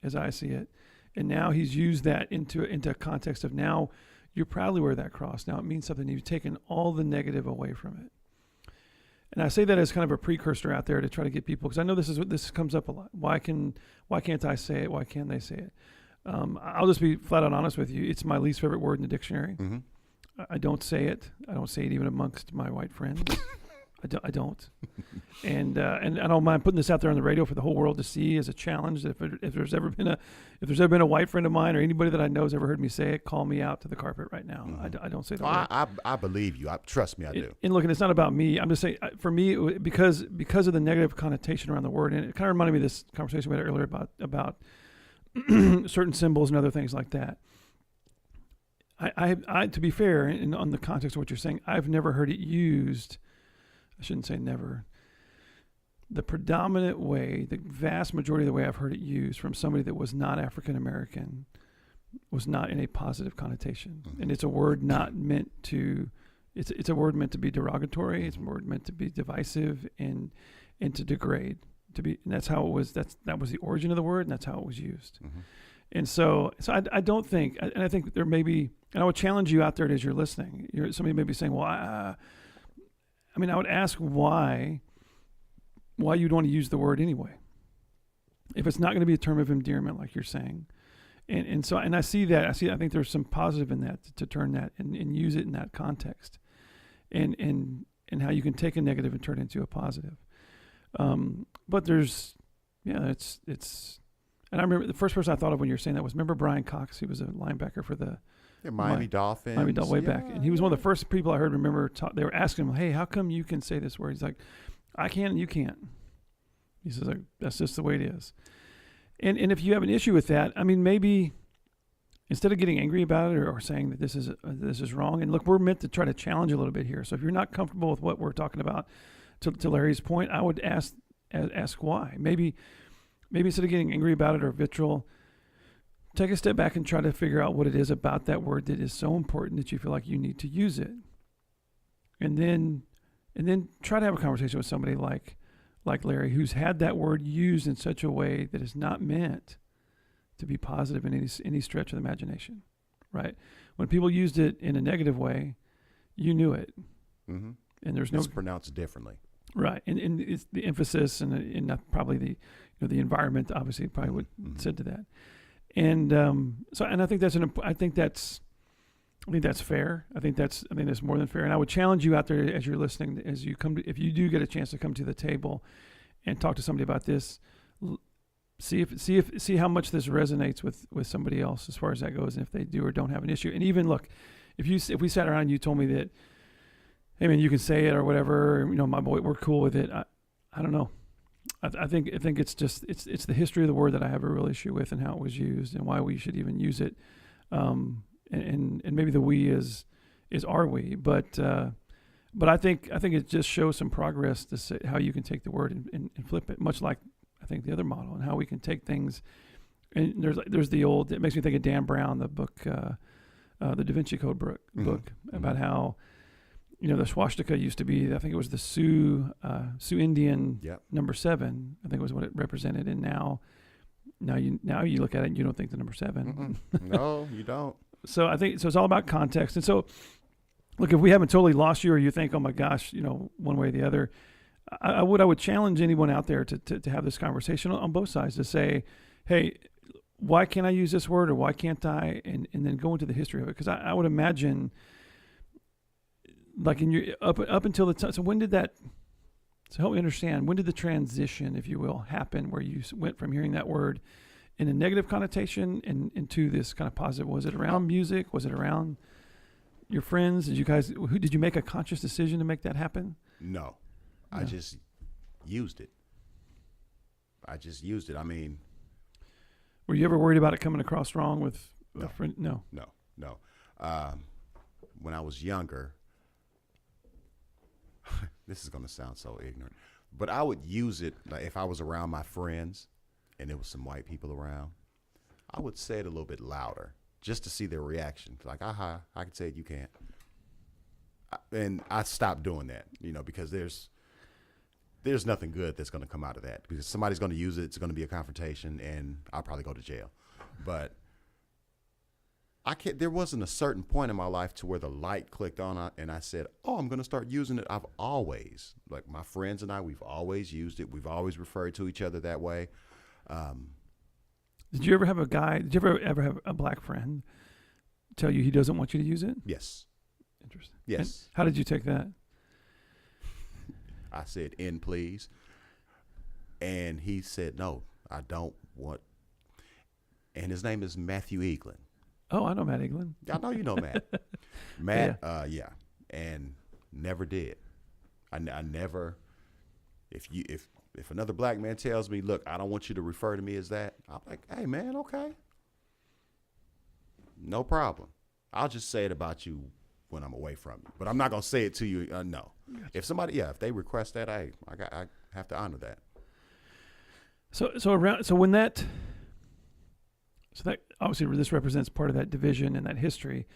S2: as I see it, and now he's used that into a context of, now you proudly wear that cross. Now it means something. You've taken all the negative away from it. And I say that as kind of a precursor out there to try to get people, because I know this comes up a lot. Why can't I say it? Why can't they say it? I'll just be flat out honest with you. It's my least favorite word in the dictionary.
S3: Mm-hmm.
S2: I don't say it. I don't say it even amongst my white friends. I don't. And I don't mind putting this out there on the radio for the whole world to see as a challenge. That if there's ever been a white friend of mine or anybody that I know has ever heard me say it, call me out to the carpet right now. Mm-hmm. I don't say that.
S3: Well, I believe you. Trust me, I do.
S2: And look, and it's not about me. I'm just saying, for me, because of the negative connotation around the word, and it kind of reminded me of this conversation we had earlier about certain symbols and other things like that. I to be fair, and on the context of what you're saying, I've never heard it used. I shouldn't say never. The predominant way, the vast majority of the way I've heard it used from somebody that was not African American, was not in a positive connotation. Mm-hmm. And it's a word not meant to. It's a word meant to be derogatory. It's a word meant to be divisive and to degrade. And that's how it was. That was the origin of the word, and that's how it was used. Mm-hmm. And so I don't think, and I think there may be, and I would challenge you out there as you're listening. Somebody may be saying, well, I mean, I would ask why why you'd want to use the word anyway. If it's not going to be a term of endearment, like you're saying. And so I see that. I think there's some positive in that to turn that and use it in that context. And how you can take a negative and turn it into a positive. But there's, it's, and I remember the first person I thought of when you were saying that was, remember Brian Cox? He was a linebacker for the
S3: Miami Dolphins.
S2: Miami Dolphins, way back. And he was one of the first people I heard they were asking him, hey, how come you can say this word? He's like, I can and you can't. He says, like, that's just the way it is. And if you have an issue with that, I mean, maybe instead of getting angry about it or saying that this is wrong, and look, we're meant to try to challenge a little bit here. So if you're not comfortable with what we're talking about, to Larry's point, I would ask why. Maybe instead of getting angry about it or vitriol, take a step back and try to figure out what it is about that word that is so important that you feel like you need to use it. And then try to have a conversation with somebody like Larry, who's had that word used in such a way that is not meant to be positive in any stretch of the imagination, right? When people used it in a negative way, you knew it.
S3: Mm-hmm.
S2: And there's
S3: it's pronounced differently.
S2: Right. And it's the emphasis and probably the environment obviously probably would said to that. And so I think that's fair. I think that's more than fair. And I would challenge you out there as you're listening, as you if you do get a chance to come to the table and talk to somebody about this, see how much this resonates with somebody else as far as that goes, and if they do or don't have an issue. And even look, if we sat around and you told me that, hey man, you can say it or whatever, my boy, we're cool with it. I don't know. I think it's just it's the history of the word that I have a real issue with, and how it was used and why we should even use it. And maybe the we is our we, but I think it just shows some progress to say how you can take the word and flip it, much like I think the other model, and how we can take things. And there's the old, it makes me think of Dan Brown, the book, the Da Vinci Code book about how the swastika used to be, I think it was the Sioux Indian number 7, I think was what it represented, and now you look at it and you don't think the number 7.
S3: No, you don't.
S2: So I think it's all about context. And so, look, if we haven't totally lost you, or you think, oh my gosh, one way or the other, I would challenge anyone out there to have this conversation on both sides, to say, hey, why can't I use this word, or why can't I, and then go into the history of it, because I would imagine, like in your up until the time. So when did that? So help me understand, when did the transition, if you will, happen where you went from hearing that word in a negative connotation and into this kind of positive? Was it around music? Was it around your friends? Did you make a conscious decision to make that happen?
S3: No. I just used it. I mean,
S2: were you ever worried about it coming across wrong with a friend? No.
S3: When I was younger, this is going to sound so ignorant, but I would use it, like if I was around my friends and there was some white people around, I would say it a little bit louder just to see their reaction. Like, aha, I can say it, you can't. And I stopped doing that, because there's nothing good that's going to come out of that, because somebody's going to use it. It's going to be a confrontation, and I'll probably go to jail. But there wasn't a certain point in my life to where the light clicked on and I said, oh, I'm going to start using it. I've always, like my friends and I, we've always used it. We've always referred to each other that way.
S2: Did you ever have have a black friend tell you he doesn't want you to use it?
S3: Yes.
S2: Interesting.
S3: Yes.
S2: And how did you take that?
S3: I said, please. And he said, no, I don't want. And his name is Matthew Eaglin.
S2: Oh, I know Matt Eaglin.
S3: I know you know Matt. Matt, and never did. I never. If another black man tells me, look, I don't want you to refer to me as that, I'm like, hey man, okay, no problem. I'll just say it about you when I'm away from you, but I'm not gonna say it to you. No. Gotcha. If somebody, if they request that, I have to honor that. So that obviously this represents part of that division and that history.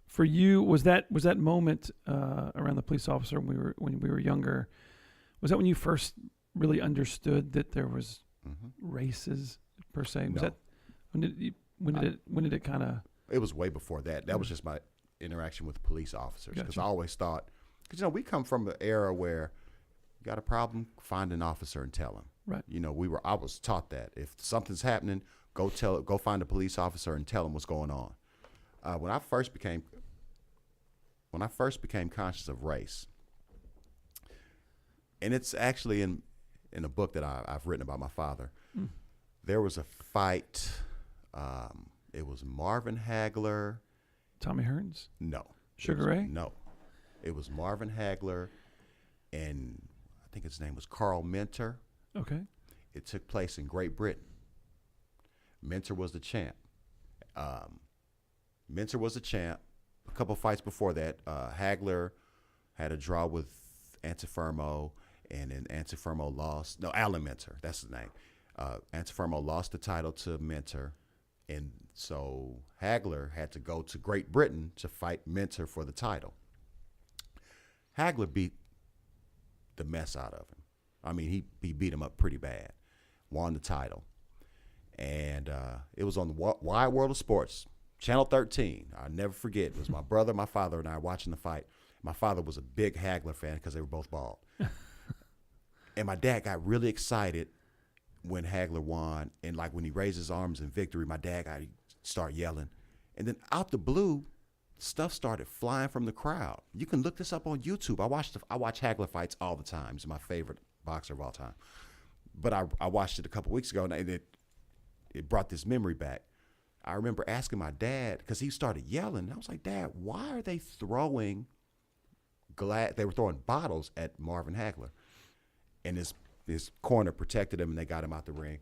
S3: For you, was that moment around the police officer when we were younger? Was that when you first really understood that there was races per se? Was that when did it kind of? It was way before that. That was just my interaction with police officers, because I always thought, because we come from an era where You got a problem? Find an officer and tell him.
S2: Right.
S3: You know, I was taught that if something's happening, go find a police officer and tell him what's going on. When I first became conscious of race, and it's actually in a book that I've written about my father, there was a fight. It was Marvin Hagler.
S2: Tommy Hearns?
S3: No.
S2: Sugar Ray?
S3: No. It was Marvin Hagler, and I think his name was Carl Minter.
S2: Okay.
S3: It took place in Great Britain. Minter was the champ. Minter was the champ. A couple fights before that, Hagler had a draw with Antifermo, and then Antifermo lost. No, Alan Minter, that's his name. Antifermo lost the title to Minter, and so Hagler had to go to Great Britain to fight Minter for the title. Hagler beat the mess out of him. I mean, he beat him up pretty bad, won the title. And it was on the Wide World of Sports, Channel 13. I'll never forget. It was my brother, my father, and I watching the fight. My father was a big Hagler fan because they were both bald. And my dad got really excited when Hagler won. And like when he raised his arms in victory, my dad got started yelling. And then out the blue, stuff started flying from the crowd. You can look this up on YouTube. I watch Hagler fights all the time. He's my favorite boxer of all time. But I watched it a couple weeks ago, and it brought this memory back. I remember asking my dad, because he started yelling. And I was like, Dad, why are they throwing they were throwing bottles at Marvin Hagler? And his corner protected him, and they got him out the ring.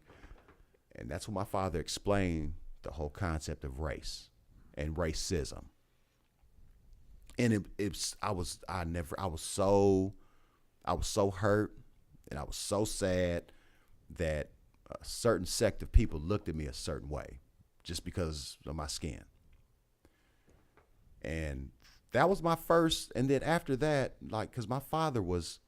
S3: And that's when my father explained the whole concept of race and racism. And I was so hurt, and I was so sad that a certain sect of people looked at me a certain way just because of my skin. And that was my first, and then after that, like, because my father was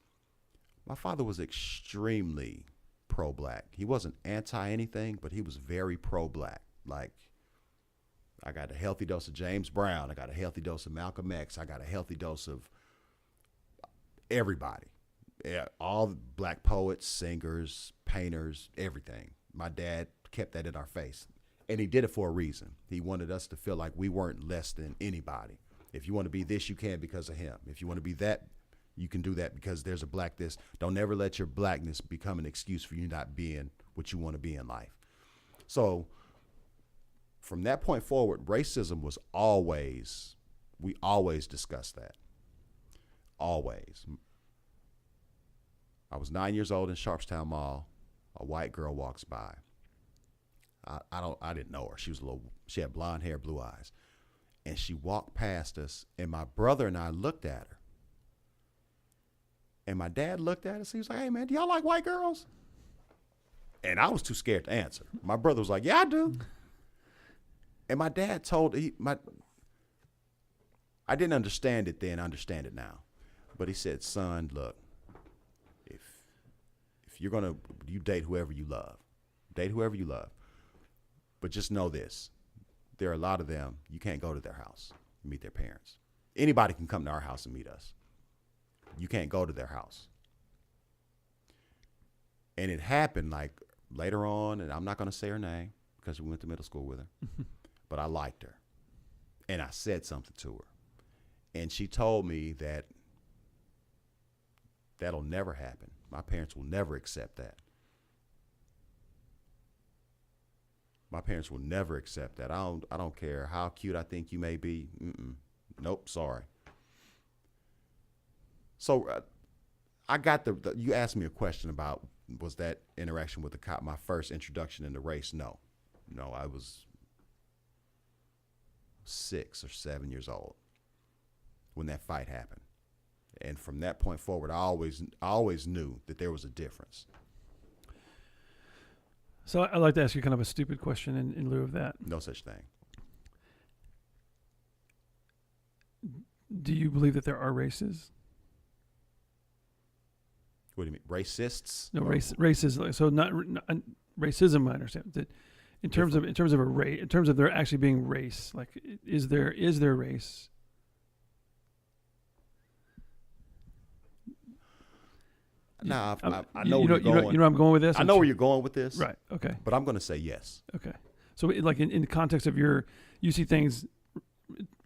S3: extremely pro-black. He wasn't anti-anything, but he was very pro-black. Like, I got a healthy dose of James Brown. I got a healthy dose of Malcolm X. I got a healthy dose of everybody. Yeah, all black poets, singers, painters, everything. My dad kept that in our face. And he did it for a reason. He wanted us to feel like we weren't less than anybody. If you want to be this, you can because of him. If you want to be that, you can do that because there's a black this. Don't ever let your blackness become an excuse for you not being what you want to be in life. So from that point forward, racism was we always discussed that. Always. I was 9 years old in Sharpstown Mall. A white girl walks by. I didn't know her. She had blonde hair, blue eyes. And she walked past us, and my brother and I looked at her. And my dad looked at us. He was like, "Hey, man, do y'all like white girls?" And I was too scared to answer. My brother was like, "Yeah, I do." And my dad I didn't understand it then, I understand it now. But he said, "Son, look, if you're going to, you date whoever you love. Date whoever you love. But just know this. There are a lot of them, you can't go to their house, meet their parents. Anybody can come to our house and meet us. You can't go to their house." And it happened like later on, and I'm not going to say her name because we went to middle school with her, but I liked her. And I said something to her. And she told me that that'll never happen. My parents will never accept that. My parents will never accept that. I don't care how cute I think you may be. Nope, sorry. So I got you asked me a question about, was that interaction with the cop my first introduction into race? No, I was 6 or 7 years old when that fight happened. And from that point forward, I always knew that there was a difference.
S2: So I'd like to ask you kind of a stupid question in lieu of that.
S3: No such thing.
S2: Do you believe that there are races?
S3: What do you mean? Racists?
S2: No, racism. So not racism, I understand. That in terms of a race, in terms of there actually being race, like is there race?
S3: Nah, I
S2: you
S3: know where
S2: know,
S3: you're going.
S2: you know where I'm going with this?
S3: I know where you're going with this.
S2: Right. Okay.
S3: But I'm going to say yes.
S2: Okay. So, like in the context of you see things,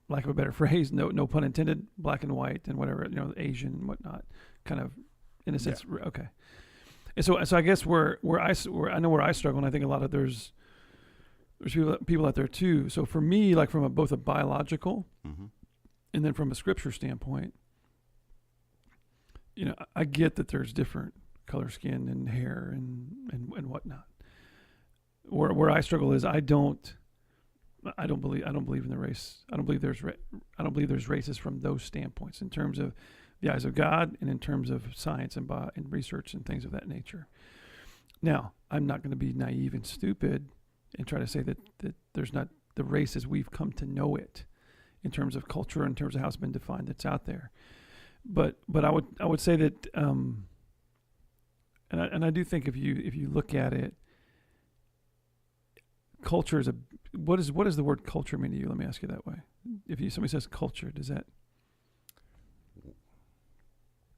S2: lack of a better phrase, no pun intended, black and white and whatever, Asian and whatnot, kind of, in a sense. Yeah. Okay. And so I guess where I know where I struggle, and I think a lot of there's people out there too. So for me, like from both a biological and then from a scripture standpoint, I get that there's different color skin and hair and whatnot. Where I struggle is I don't believe in the race. I don't believe there's races from those standpoints in terms of the eyes of God and in terms of science and research and things of that nature. Now, I'm not going to be naive and stupid and try to say that there's not the race as we've come to know it in terms of culture, in terms of how it's been defined that's out there. But I would say that and I do think if you look at it, culture is what does the word culture mean to you? Let me ask you that way. If somebody says culture, does that?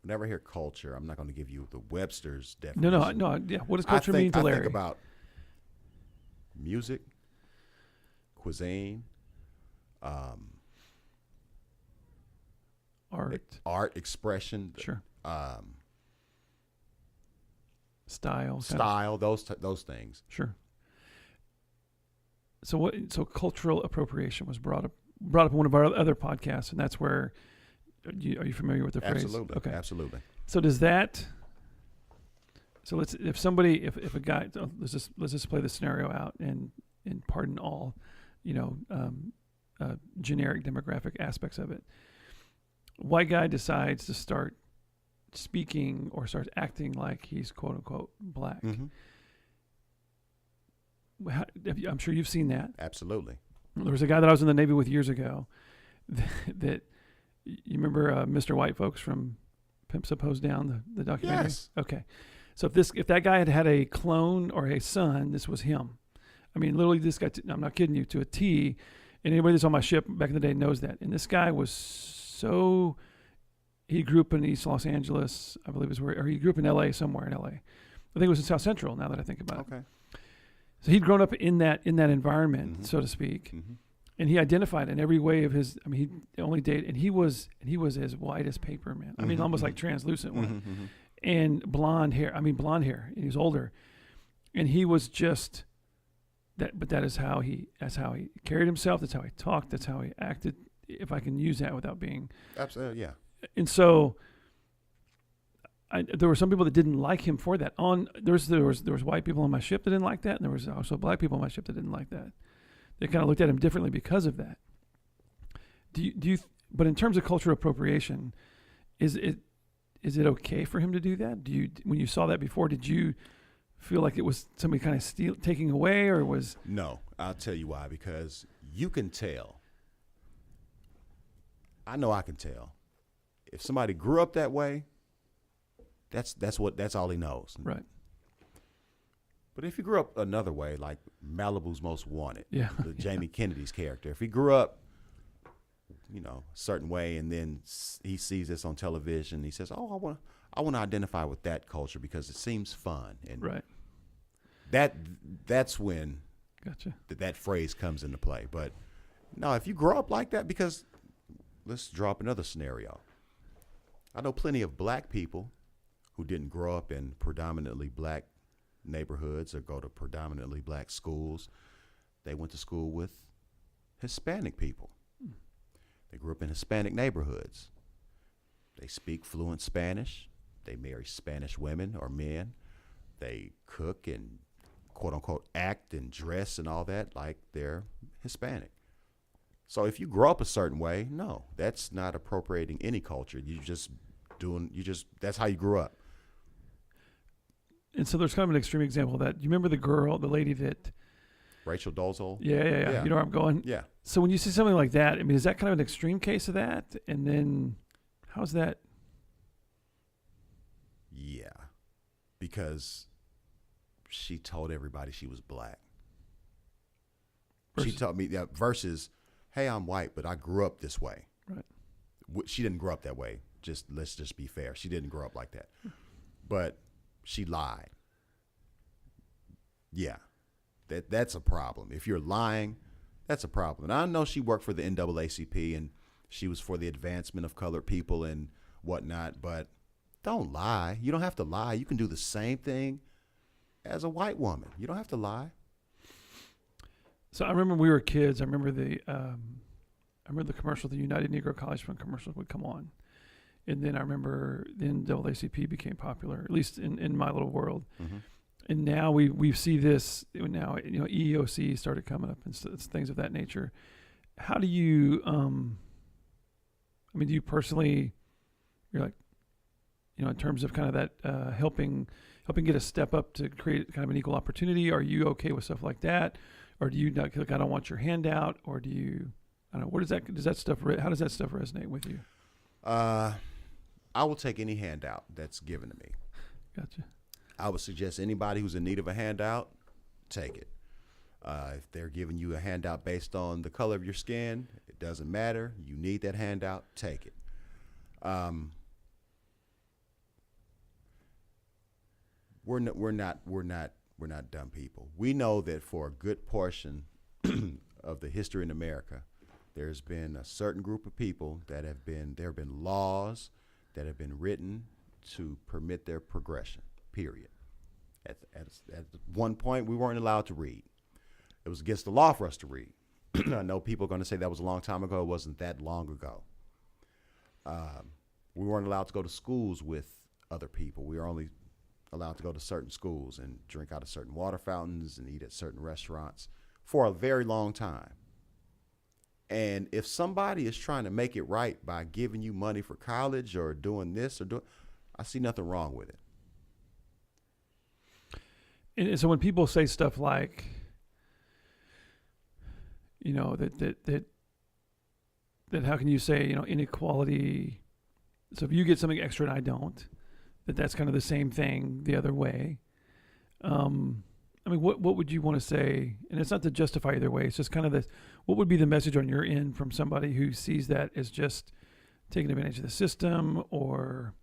S3: Whenever I hear culture, I'm not going to give you the Webster's definition.
S2: No. Yeah. What does culture mean to Larry?
S3: I think about music, cuisine, art expression.
S2: Sure. Style.
S3: Those things.
S2: Sure. So cultural appropriation was brought up in one of our other podcasts, and that's where. Are you familiar with the phrase?
S3: Absolutely.
S2: Okay.
S3: Absolutely.
S2: So does that? So if a guy, let's just play the scenario out and pardon all, generic demographic aspects of it. White guy decides to start speaking or starts acting like he's quote unquote black. I'm sure you've seen that.
S3: Absolutely.
S2: There was a guy that I was in the Navy with years ago that you remember Mr. White Folks from Pimps Up Hose Down, the documentary?
S3: Yes.
S2: Okay. So if that guy had a clone or a son, this was him. I mean, literally this guy, I'm not kidding you, to a T, and anybody that's on my ship back in the day knows that. And this guy was he grew up in East Los Angeles, I believe or he grew up in LA, somewhere in LA. I think it was in South Central now that I think about it.
S3: Okay.
S2: So he'd grown up in that environment, so to speak. And he identified in every way of his. I mean, he only dated, and he was as white as paper, man. I mean, almost like translucent white, and blonde hair. And he was older, and he was just that. But that's how he carried himself. That's how he talked. That's how he acted. If I can use that without being
S3: absolutely, yeah.
S2: And so, there were some people that didn't like him for that. There was white people on my ship that didn't like that, and there was also black people on my ship that didn't like that. They kind of looked at him differently because of that. But in terms of cultural appropriation, is it okay for him to do that? When you saw that before, did you feel like it was somebody kind of taking away, or was? No,
S3: I'll tell you why. Because you can tell. I know I can tell. If somebody grew up that way, that's all he knows.
S2: Right.
S3: But if he grew up another way, like Malibu's Most Wanted,
S2: the
S3: Jamie Kennedy's character, if he grew up, a certain way, and then he sees this on television, he says, "Oh, I want to identify with that culture because it seems fun," and
S2: right.
S3: That's when
S2: gotcha.
S3: that phrase comes into play. But no, if you grow up like that, because let's draw up another scenario. I know plenty of black people who didn't grow up in predominantly black neighborhoods or go to predominantly black schools. They went to school with Hispanic people. They grew up in Hispanic neighborhoods. They speak fluent Spanish. They marry Spanish women or men. They cook and quote unquote act and dress and all that like they're Hispanic. So if you grow up a certain way, no, that's not appropriating any culture. That's how you grew up.
S2: And so there's kind of an extreme example of that. You remember the lady that...
S3: Rachel Dolezal?
S2: Yeah. You know where I'm going?
S3: Yeah.
S2: So when you see something like that, I mean, is that kind of an extreme case of that? And then how's that?
S3: Yeah. Because she told everybody she was black. She told me that versus, hey, I'm white, but I grew up this way.
S2: Right.
S3: She didn't grow up that way. Let's just be fair. She didn't grow up like that. but she lied. Yeah, that's a problem. If you're lying, that's a problem. And I know she worked for the NAACP and she was for the advancement of colored people and whatnot, but don't lie. You don't have to lie. You can do the same thing as a white woman. You don't have to lie.
S2: So I remember when we were kids. I remember the commercial, the United Negro College Fund commercials would come on, and then I remember the NAACP became popular, at least in my little world.
S3: Mm-hmm.
S2: And now we see this now. EEOC started coming up and things of that nature. How do you? Do you personally? You're like, in terms of kind of that helping get a step up to create kind of an equal opportunity. Are you okay with stuff like that, or do you not like I don't want your handout, or do you? I don't know. What does that stuff? How does that stuff resonate with you?
S3: I will take any handout that's given to me.
S2: Gotcha.
S3: I would suggest anybody who's in need of a handout, take it. If they're giving you a handout based on the color of your skin, it doesn't matter. You need that handout, take it. We're not dumb people. We know that for a good portion of the history in America, there's been a certain group of people there have been laws that have been written to permit their progression. Period. At one point, we weren't allowed to read. It was against the law for us to read. I know people are going to say that was a long time ago. It wasn't that long ago. We weren't allowed to go to schools with other people. We were only allowed to go to certain schools and drink out of certain water fountains and eat at certain restaurants for a very long time. And if somebody is trying to make it right by giving you money for college or doing this I see nothing wrong with it.
S2: And so when people say stuff like, that how can you say, inequality? So if you get something extra and I don't, that's kind of the same thing the other way. What would you want to say? And it's not to justify either way. It's just kind of this. What would be the message on your end from somebody who sees that as just taking advantage of the system or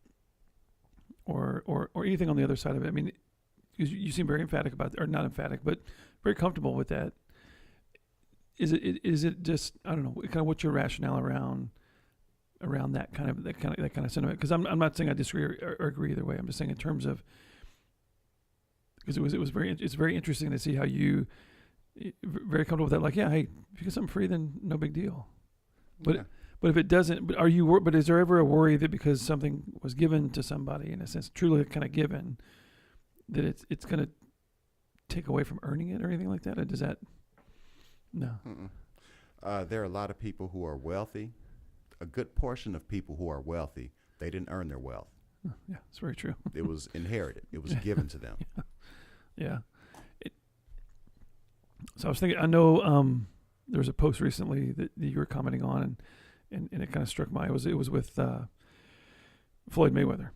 S2: anything on the other side of it? I mean, you seem very emphatic about, or not emphatic, but very comfortable with that. Is it just, I don't know, kind of what's your rationale around that kind of sentiment? Because I'm not saying I disagree or agree either way. I'm just saying in terms of, because it's very interesting to see how you very comfortable with that. Like, yeah, hey, if you get something free, then no big deal. But
S3: Yeah.
S2: But if it doesn't, but is there ever a worry that because something was given to somebody in a sense, truly kind of given, that it's going to take away from earning it or anything like that? Or does that? No.
S3: There are a lot of people who are wealthy. A good portion of people who are wealthy, they didn't earn their wealth.
S2: Yeah, it's very true.
S3: It was inherited. It was given to them.
S2: Yeah. So I was thinking, I know there was a post recently that you were commenting on, and it kind of struck my. It was with Floyd Mayweather.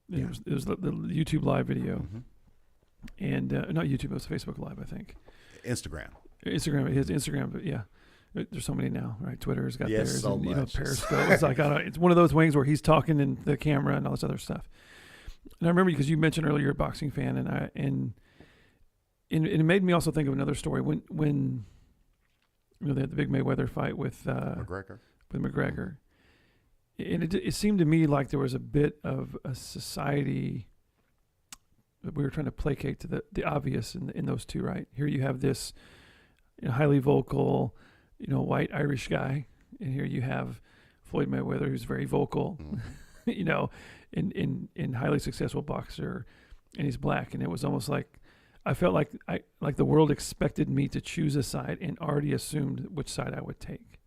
S3: Yeah.
S2: It was the YouTube live video,
S3: Mm-hmm.
S2: and not YouTube. It was Facebook Live, I think.
S3: Instagram.
S2: His Instagram, but yeah. There's so many now, right? Twitter's got theirs,
S3: so
S2: and
S3: much.
S2: Periscope. It's like it's one of those wings where he's talking in the camera and all this other stuff. And I remember because you mentioned earlier you're a boxing fan, and it made me also think of another story when they had the big Mayweather fight with
S3: McGregor.
S2: And it seemed to me like there was a bit of a society that we were trying to placate to the obvious in those two, right? Here you have this highly vocal, white Irish guy, and here you have Floyd Mayweather, who's very vocal, and highly successful boxer, and he's black. And it was almost like I felt like the world expected me to choose a side and already assumed which side I would take.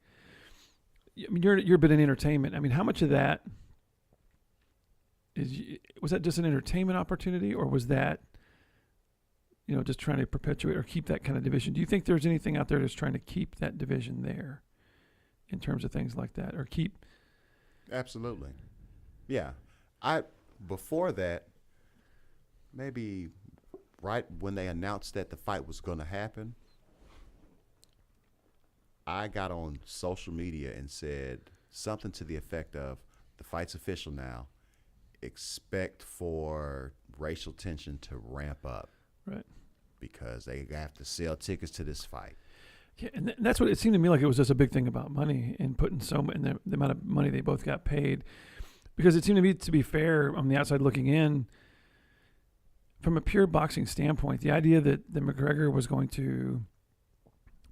S2: I mean, you're a bit in entertainment. I mean, how much of that was that just an entertainment opportunity, or was that just trying to perpetuate or keep that kind of division? Do you think there's anything out there that's trying to keep that division there in terms of things like that, or keep?
S3: Absolutely. Yeah. Before that, maybe right when they announced that the fight was going to happen, I got on social media and said something to the effect of, the fight's official now. expect for racial tension to ramp up.
S2: Right.
S3: Because they have to sell tickets to this fight.
S2: Yeah, and that's what it seemed to me like. It was just a big thing about money and putting and the amount of money they both got paid. Because it seemed to me, to be fair, on the outside looking in, from a pure boxing standpoint, the idea that McGregor was going to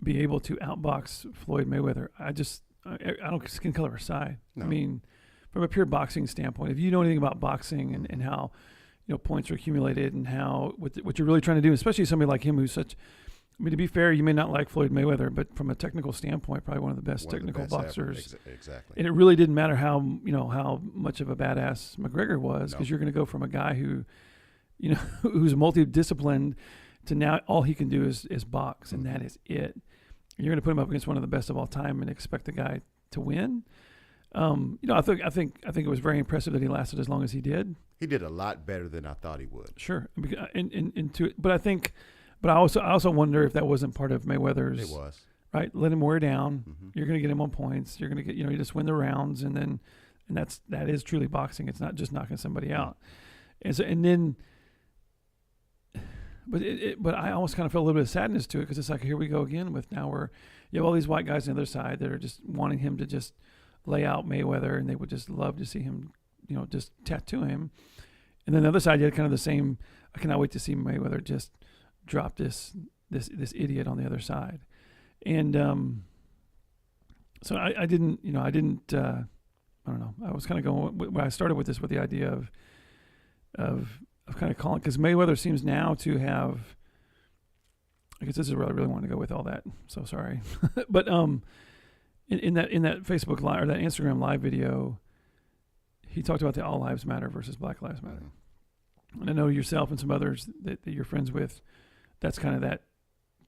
S2: be able to outbox Floyd Mayweather, I don't skin color aside.
S3: No.
S2: I mean, from a pure boxing standpoint, if you know anything about boxing and how points are accumulated and how what you're really trying to do, especially somebody like him who's such. I mean, to be fair, you may not like Floyd Mayweather, but from a technical standpoint, probably one of the best technical boxers.
S3: Exactly.
S2: And it really didn't matter how much of a badass McGregor was, because you're going to go from a guy who, who's multidisciplined to now all he can do is box, and that is it. You're going to put him up against one of the best of all time and expect the guy to win. I think it was very impressive that he lasted as long as he did.
S3: He did a lot better than I thought he would.
S2: Sure, but I also wonder if that wasn't part of Mayweather's.
S3: It was. Right,
S2: let him wear down. Mm-hmm. You're going to get him on points. You're going to get you just win the rounds, and that is truly boxing. It's not just knocking somebody out. But I almost kind of felt a little bit of sadness to it, because it's like, here we go again with now where you have all these white guys on the other side that are just wanting him to just lay out Mayweather, and they would just love to see him, just tattoo him. And then the other side, you had kind of the same. I cannot wait to see Mayweather just drop this idiot on the other side. And so I didn't. I don't know. I was kind of going when I started with this with the idea of kind of calling, because Mayweather seems now to have. I guess this is where I really want to go with all that. So sorry, but in that Facebook live or that Instagram live video, he talked about the All Lives Matter versus Black Lives Matter. Mm-hmm. And I know yourself and some others that you're friends with, that's kind of that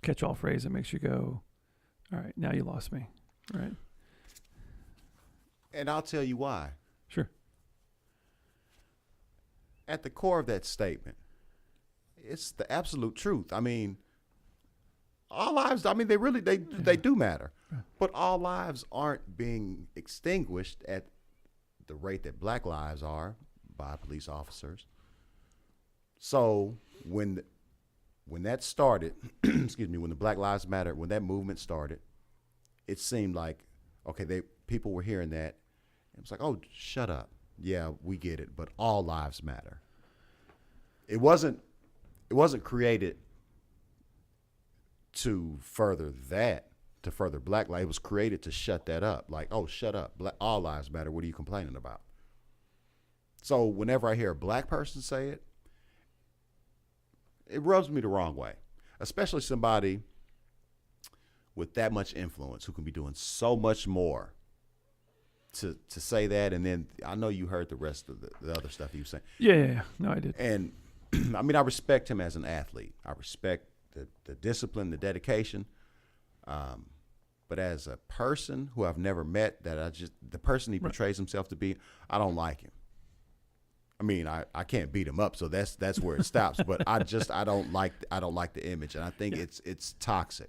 S2: catch-all phrase that makes you go, all right, now you lost me, right?
S3: And I'll tell you why.
S2: Sure.
S3: At the core of that statement, it's the absolute truth. I mean, all lives, they do matter. But all lives aren't being extinguished at the rate that black lives are by police officers. So when that started, excuse me, when the Black Lives Matter, when that movement started, it seemed like, okay, people were hearing that. It was like, oh, shut up. Yeah, we get it, but all lives matter. It wasn't created to further black life. It was created to shut that up. Like, oh, shut up. All lives matter. What are you complaining about? So whenever I hear a black person say it, it rubs me the wrong way, especially somebody with that much influence who can be doing so much more to say that. And then I know you heard the rest of the other stuff he was saying.
S2: Yeah. No, I did.
S3: And I mean, I respect him as an athlete. I respect the discipline, the dedication. But as a person who I've never met, the person he portrays himself to be, I don't like him. I mean, I can't beat him up, so that's where it stops. But I don't like the image, and I think it's toxic.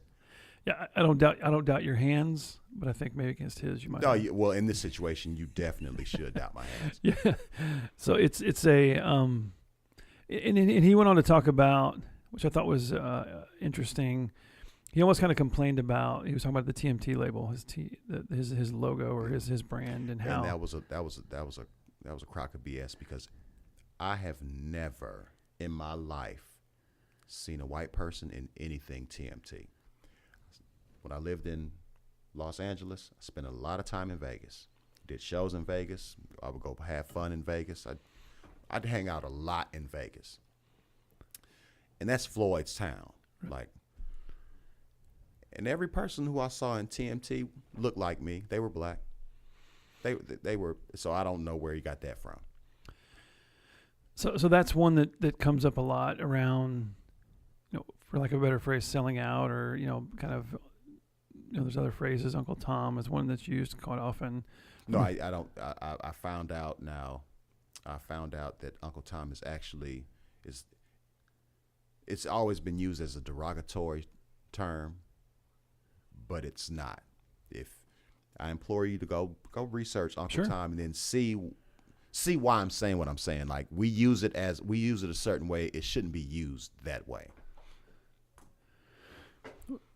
S2: Yeah, I don't doubt your hands, but I think maybe against his you might.
S3: No, well, in this situation, you definitely should doubt my hands.
S2: Yeah, so it's a and he went on to talk about, which I thought was interesting. He almost kind of complained about. He was talking about the TMT label, his logo or his brand, and how.
S3: And that was a crock of BS, because I have never in my life seen a white person in anything TMT. When I lived in Los Angeles, I spent a lot of time in Vegas. Did shows in Vegas. I would go have fun in Vegas. I'd hang out a lot in Vegas. And that's Floyd's town. Right. And every person who I saw in TMT looked like me. They were black. They were, so I don't know where he got that from.
S2: So that's one that comes up a lot around, for lack of a better phrase, selling out, or kind of, there's other phrases. Uncle Tom is one that's used quite often.
S3: No, I don't. I found out now. I found out that Uncle Tom is actually it's always been used as a derogatory term, but it's not. If I implore you to go research Uncle Tom and then see see why I'm saying what I'm saying. Like we use it a certain way. It shouldn't be used that way.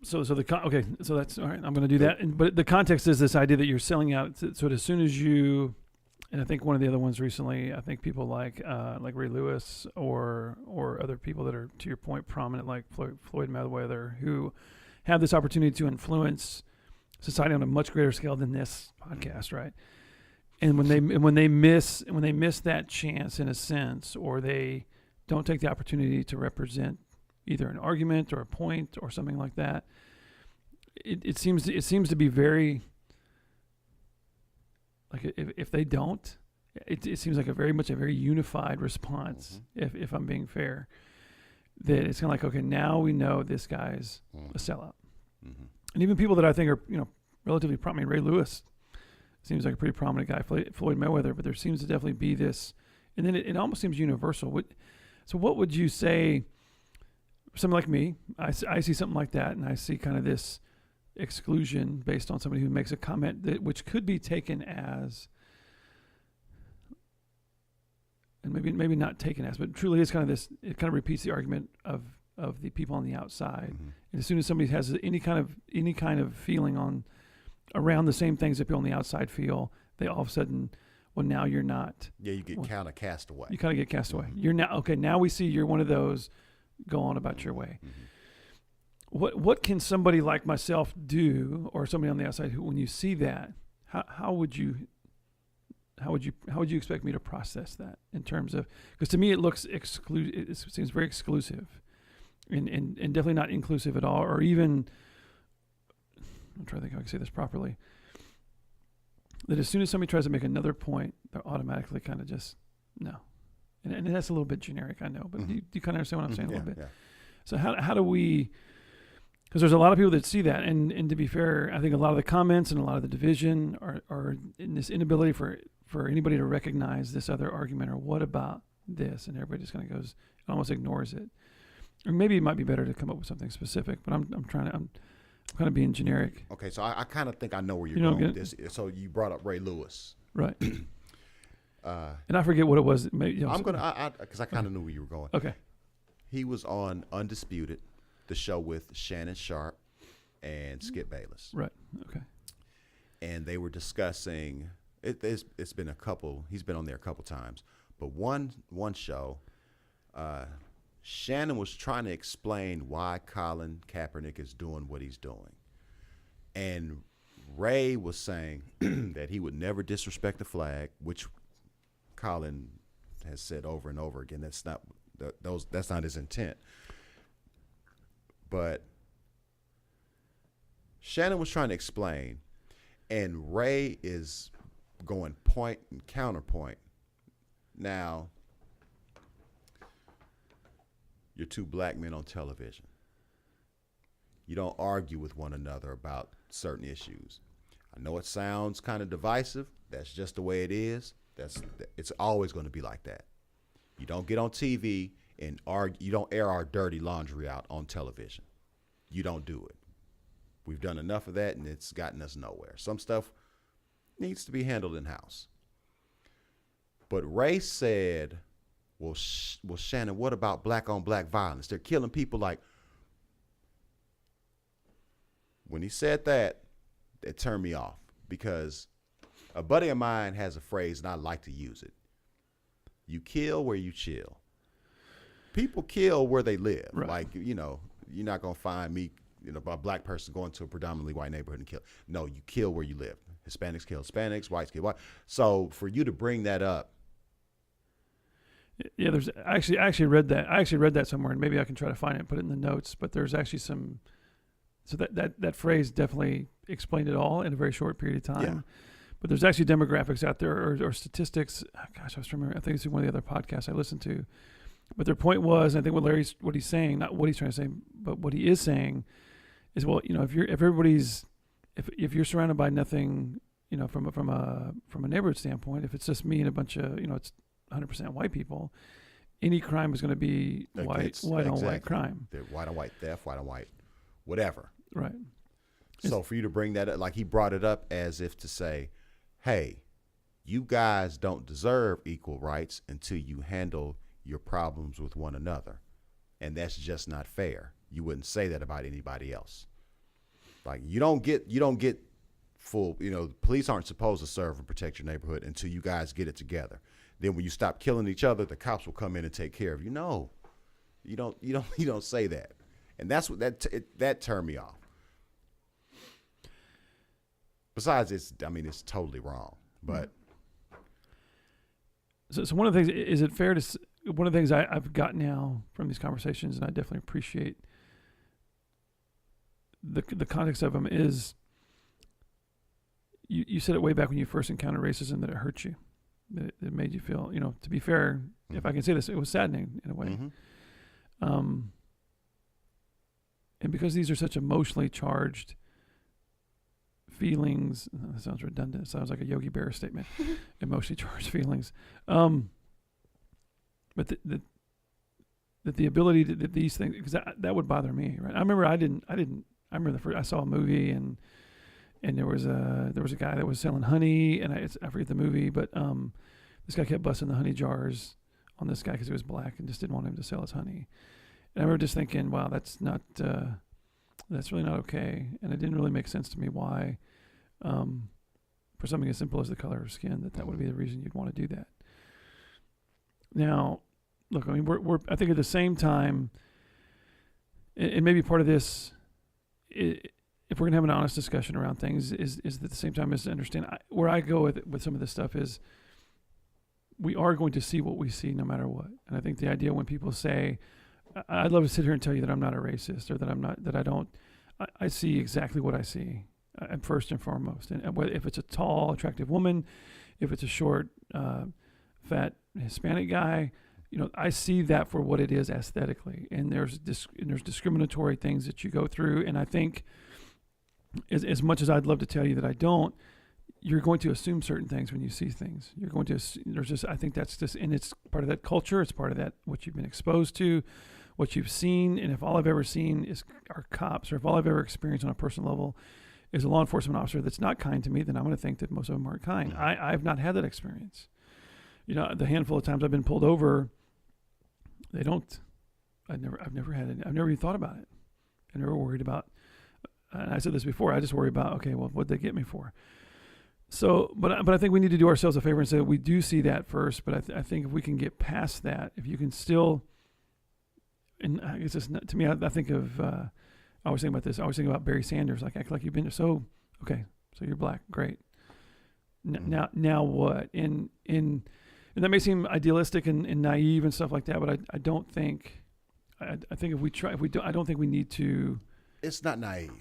S2: So that's all right. I'm going to do that. But the context is this idea that you're selling out. So as soon as you, and I think one of the other ones recently, I think people like Ray Lewis or other people that are, to your point, prominent, like Floyd Mayweather, who have this opportunity to influence society on a much greater scale than this podcast, right? And when they miss that chance in a sense, or they don't take the opportunity to represent either an argument or a point or something like that, it seems to be very, like, if they don't, it seems like a very unified response. Mm-hmm. If I'm being fair, that it's kind of like, okay, now we know this guy's a sellout. Mm-hmm. And even people that I think are relatively prominent, Ray Lewis seems like a pretty prominent guy, Floyd Mayweather, but there seems to definitely be this, and then it almost seems universal. What would you say? Somebody like me, I see something like that, and I see kind of this exclusion based on somebody who makes a comment which could be taken as, and maybe not taken as, but truly is kind of this. It kind of repeats the argument of the people on the outside. Mm-hmm. And as soon as somebody has any kind of feeling around the same things that people on the outside feel, they all of a sudden, well, now you're not.
S3: Yeah, you get kind of cast away.
S2: You kind of get cast away. You're now okay. Now we see you're one of those. Go on about your way. Mm-hmm. What can somebody like myself do, or somebody on the outside who, when you see that, how would you expect me to process that in terms of, because to me it looks it seems very exclusive, and definitely not inclusive at all, or even, I'm trying to think how I can say this properly, that as soon as somebody tries to make another point, they're automatically kind of just no. And that's a little bit generic, I know, but mm-hmm. do you kind of understand what I'm saying a little bit? Yeah. So how do we, because there's a lot of people that see that, and to be fair, I think a lot of the comments and a lot of the division are in this inability for anybody to recognize this other argument, or what about this, and everybody just kind of goes, almost ignores it. Or maybe it might be better to come up with something specific, but I'm kind of being generic.
S3: Okay, so I kind of think I know where you're going with this. So you brought up Ray Lewis.
S2: Right. And I forget what it was. Maybe,
S3: I'm going to, because I kind of knew where you were going.
S2: Okay.
S3: He was on Undisputed, the show with Shannon Sharp and Skip Bayless.
S2: Right. Okay.
S3: And they were discussing, it's been a couple, he's been on there a couple times, but one show, Shannon was trying to explain why Colin Kaepernick is doing what he's doing. And Ray was saying that he would never disrespect the flag, which Colin has said over and over again. That's not his intent. But Shannon was trying to explain, and Ray is going point and counterpoint. Now, you're two black men on television. You don't argue with one another about certain issues. I know it sounds kind of divisive. That's just the way it is. It's always going to be like that. You don't get on TV and argue. You don't air our dirty laundry out on television. You don't do it. We've done enough of that, and it's gotten us nowhere. Some stuff needs to be handled in-house. But Ray said, well, Shannon, what about black-on-black violence? They're killing people like... When he said that, it turned me off, because a buddy of mine has a phrase, and I like to use it. You kill where you chill. People kill where they live. Right. Like, you're not going to find me, a black person going to a predominantly white neighborhood and kill. No, you kill where you live. Hispanics kill Hispanics, whites kill white. So for you to bring that up.
S2: Yeah, I actually read that. I actually read that somewhere, and maybe I can try to find it and put it in the notes, but there's actually some... So that phrase definitely explained it all in a very short period of time. Yeah. But there's actually demographics out there or statistics. Oh, gosh, I was remembering. I think it's one of the other podcasts I listened to. But their point was, and I think what he's saying, not what he's trying to say, but what he is saying is, well, if you're surrounded by nothing, from a neighborhood standpoint, if it's just me and a bunch of, it's 100% white people, any crime is going to be white on white crime.
S3: They're white on white theft, white on white, whatever.
S2: Right.
S3: So for you to bring that up, like he brought it up as if to say, hey, you guys don't deserve equal rights until you handle your problems with one another. And that's just not fair. You wouldn't say that about anybody else. Like you don't get full, the police aren't supposed to serve and protect your neighborhood until you guys get it together. Then when you stop killing each other, the cops will come in and take care of you. No, you don't say that. And that's what that turned me off. Besides, it's totally wrong. But
S2: so one of the things, is it fair to? One of the things I've got now from these conversations, and I definitely appreciate the context of them, is you said it way back when you first encountered racism that it hurt you, that it made you feel, to be fair, if I can say this, it was saddening in a way. And because these are such emotionally charged feelings, that sounds redundant. It sounds like a Yogi Berra statement. Emotionally charged feelings. But the ability that these things, because that would bother me, right? I remember I remember I saw a movie and there was a guy that was selling honey, and I forget the movie, but this guy kept busting the honey jars on this guy because he was black and just didn't want him to sell his honey. And I remember just thinking, wow, that's really not okay. And it didn't really make sense to me why, for something as simple as the color of skin, that would be the reason you'd want to do that. Now, look, we're I think at the same time, and maybe part of this, if we're gonna have an honest discussion around things, is at the same time is to understand where I go with some of this stuff is we are going to see what we see no matter what. And I think the idea when people say, I'd love to sit here and tell you that I'm not a racist or that I see exactly what I see, first and foremost. And if it's a tall, attractive woman, if it's a short, fat Hispanic guy, I see that for what it is aesthetically. And there's discriminatory things that you go through. And I think as much as I'd love to tell you that I don't, you're going to assume certain things when you see things. You're going to, I think that's just, and it's part of that culture. It's part of that, what you've been exposed to, what you've seen. And if all I've ever seen are cops, or if all I've ever experienced on a personal level is a law enforcement officer that's not kind to me, then I'm going to think that most of them aren't kind. I've not had that experience. The handful of times I've been pulled over, I've never had it. I've never even thought about it. I never worried about, and I said this before, I just worry about, okay, well, what'd they get me for? So, but I think we need to do ourselves a favor and say we do see that first. But I think if we can get past that, if you can still, and I guess it's not, to me, I think of, I was thinking about this. I was thinking about Barry Sanders, like act like you've been so okay. So you're black, great. Now what? And that may seem idealistic and naive and stuff like that, but I don't think. I think I don't think we need to.
S3: It's not naive.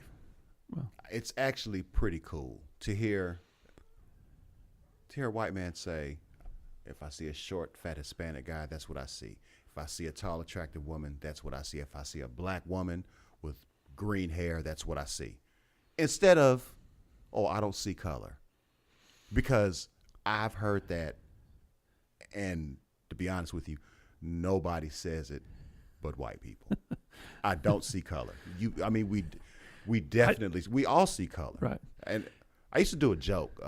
S3: Well, it's actually pretty cool to hear a white man say, if I see a short, fat Hispanic guy, that's what I see. If I see a tall, attractive woman, that's what I see. If I see a black woman with green hair, that's what I see. Instead of, oh, I don't see color. Because I've heard that, and to be honest with you, nobody says it but white people. I don't see color. We definitely, we all see color.
S2: Right.
S3: And I used to do a joke.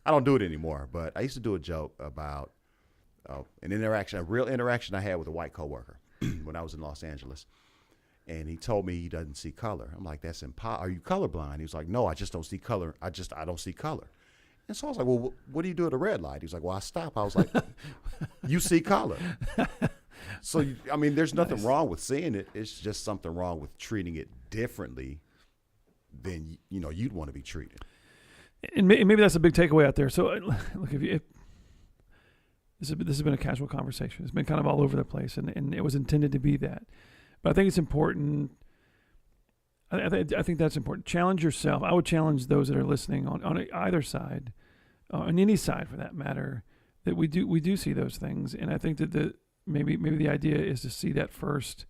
S3: I don't do it anymore, but I used to do a joke about a real interaction I had with a white coworker when I was in Los Angeles. And he told me he doesn't see color. I'm like, that's impossible. Are you colorblind? He was like, no, I just don't see color. I don't see color. And so I was like, well, what do you do at a red light? He was like, well, I stop. I was like, you see color. So, there's nothing wrong with seeing it. It's just something wrong with treating it differently than, you'd want to be treated.
S2: And maybe that's a big takeaway out there. So, look, this has been a casual conversation. It's been kind of all over the place, and it was intended to be that. But I think it's important. I think that's important. Challenge yourself. I would challenge those that are listening on either side, on any side for that matter, that we do see those things. And I think that maybe the idea is to see that first,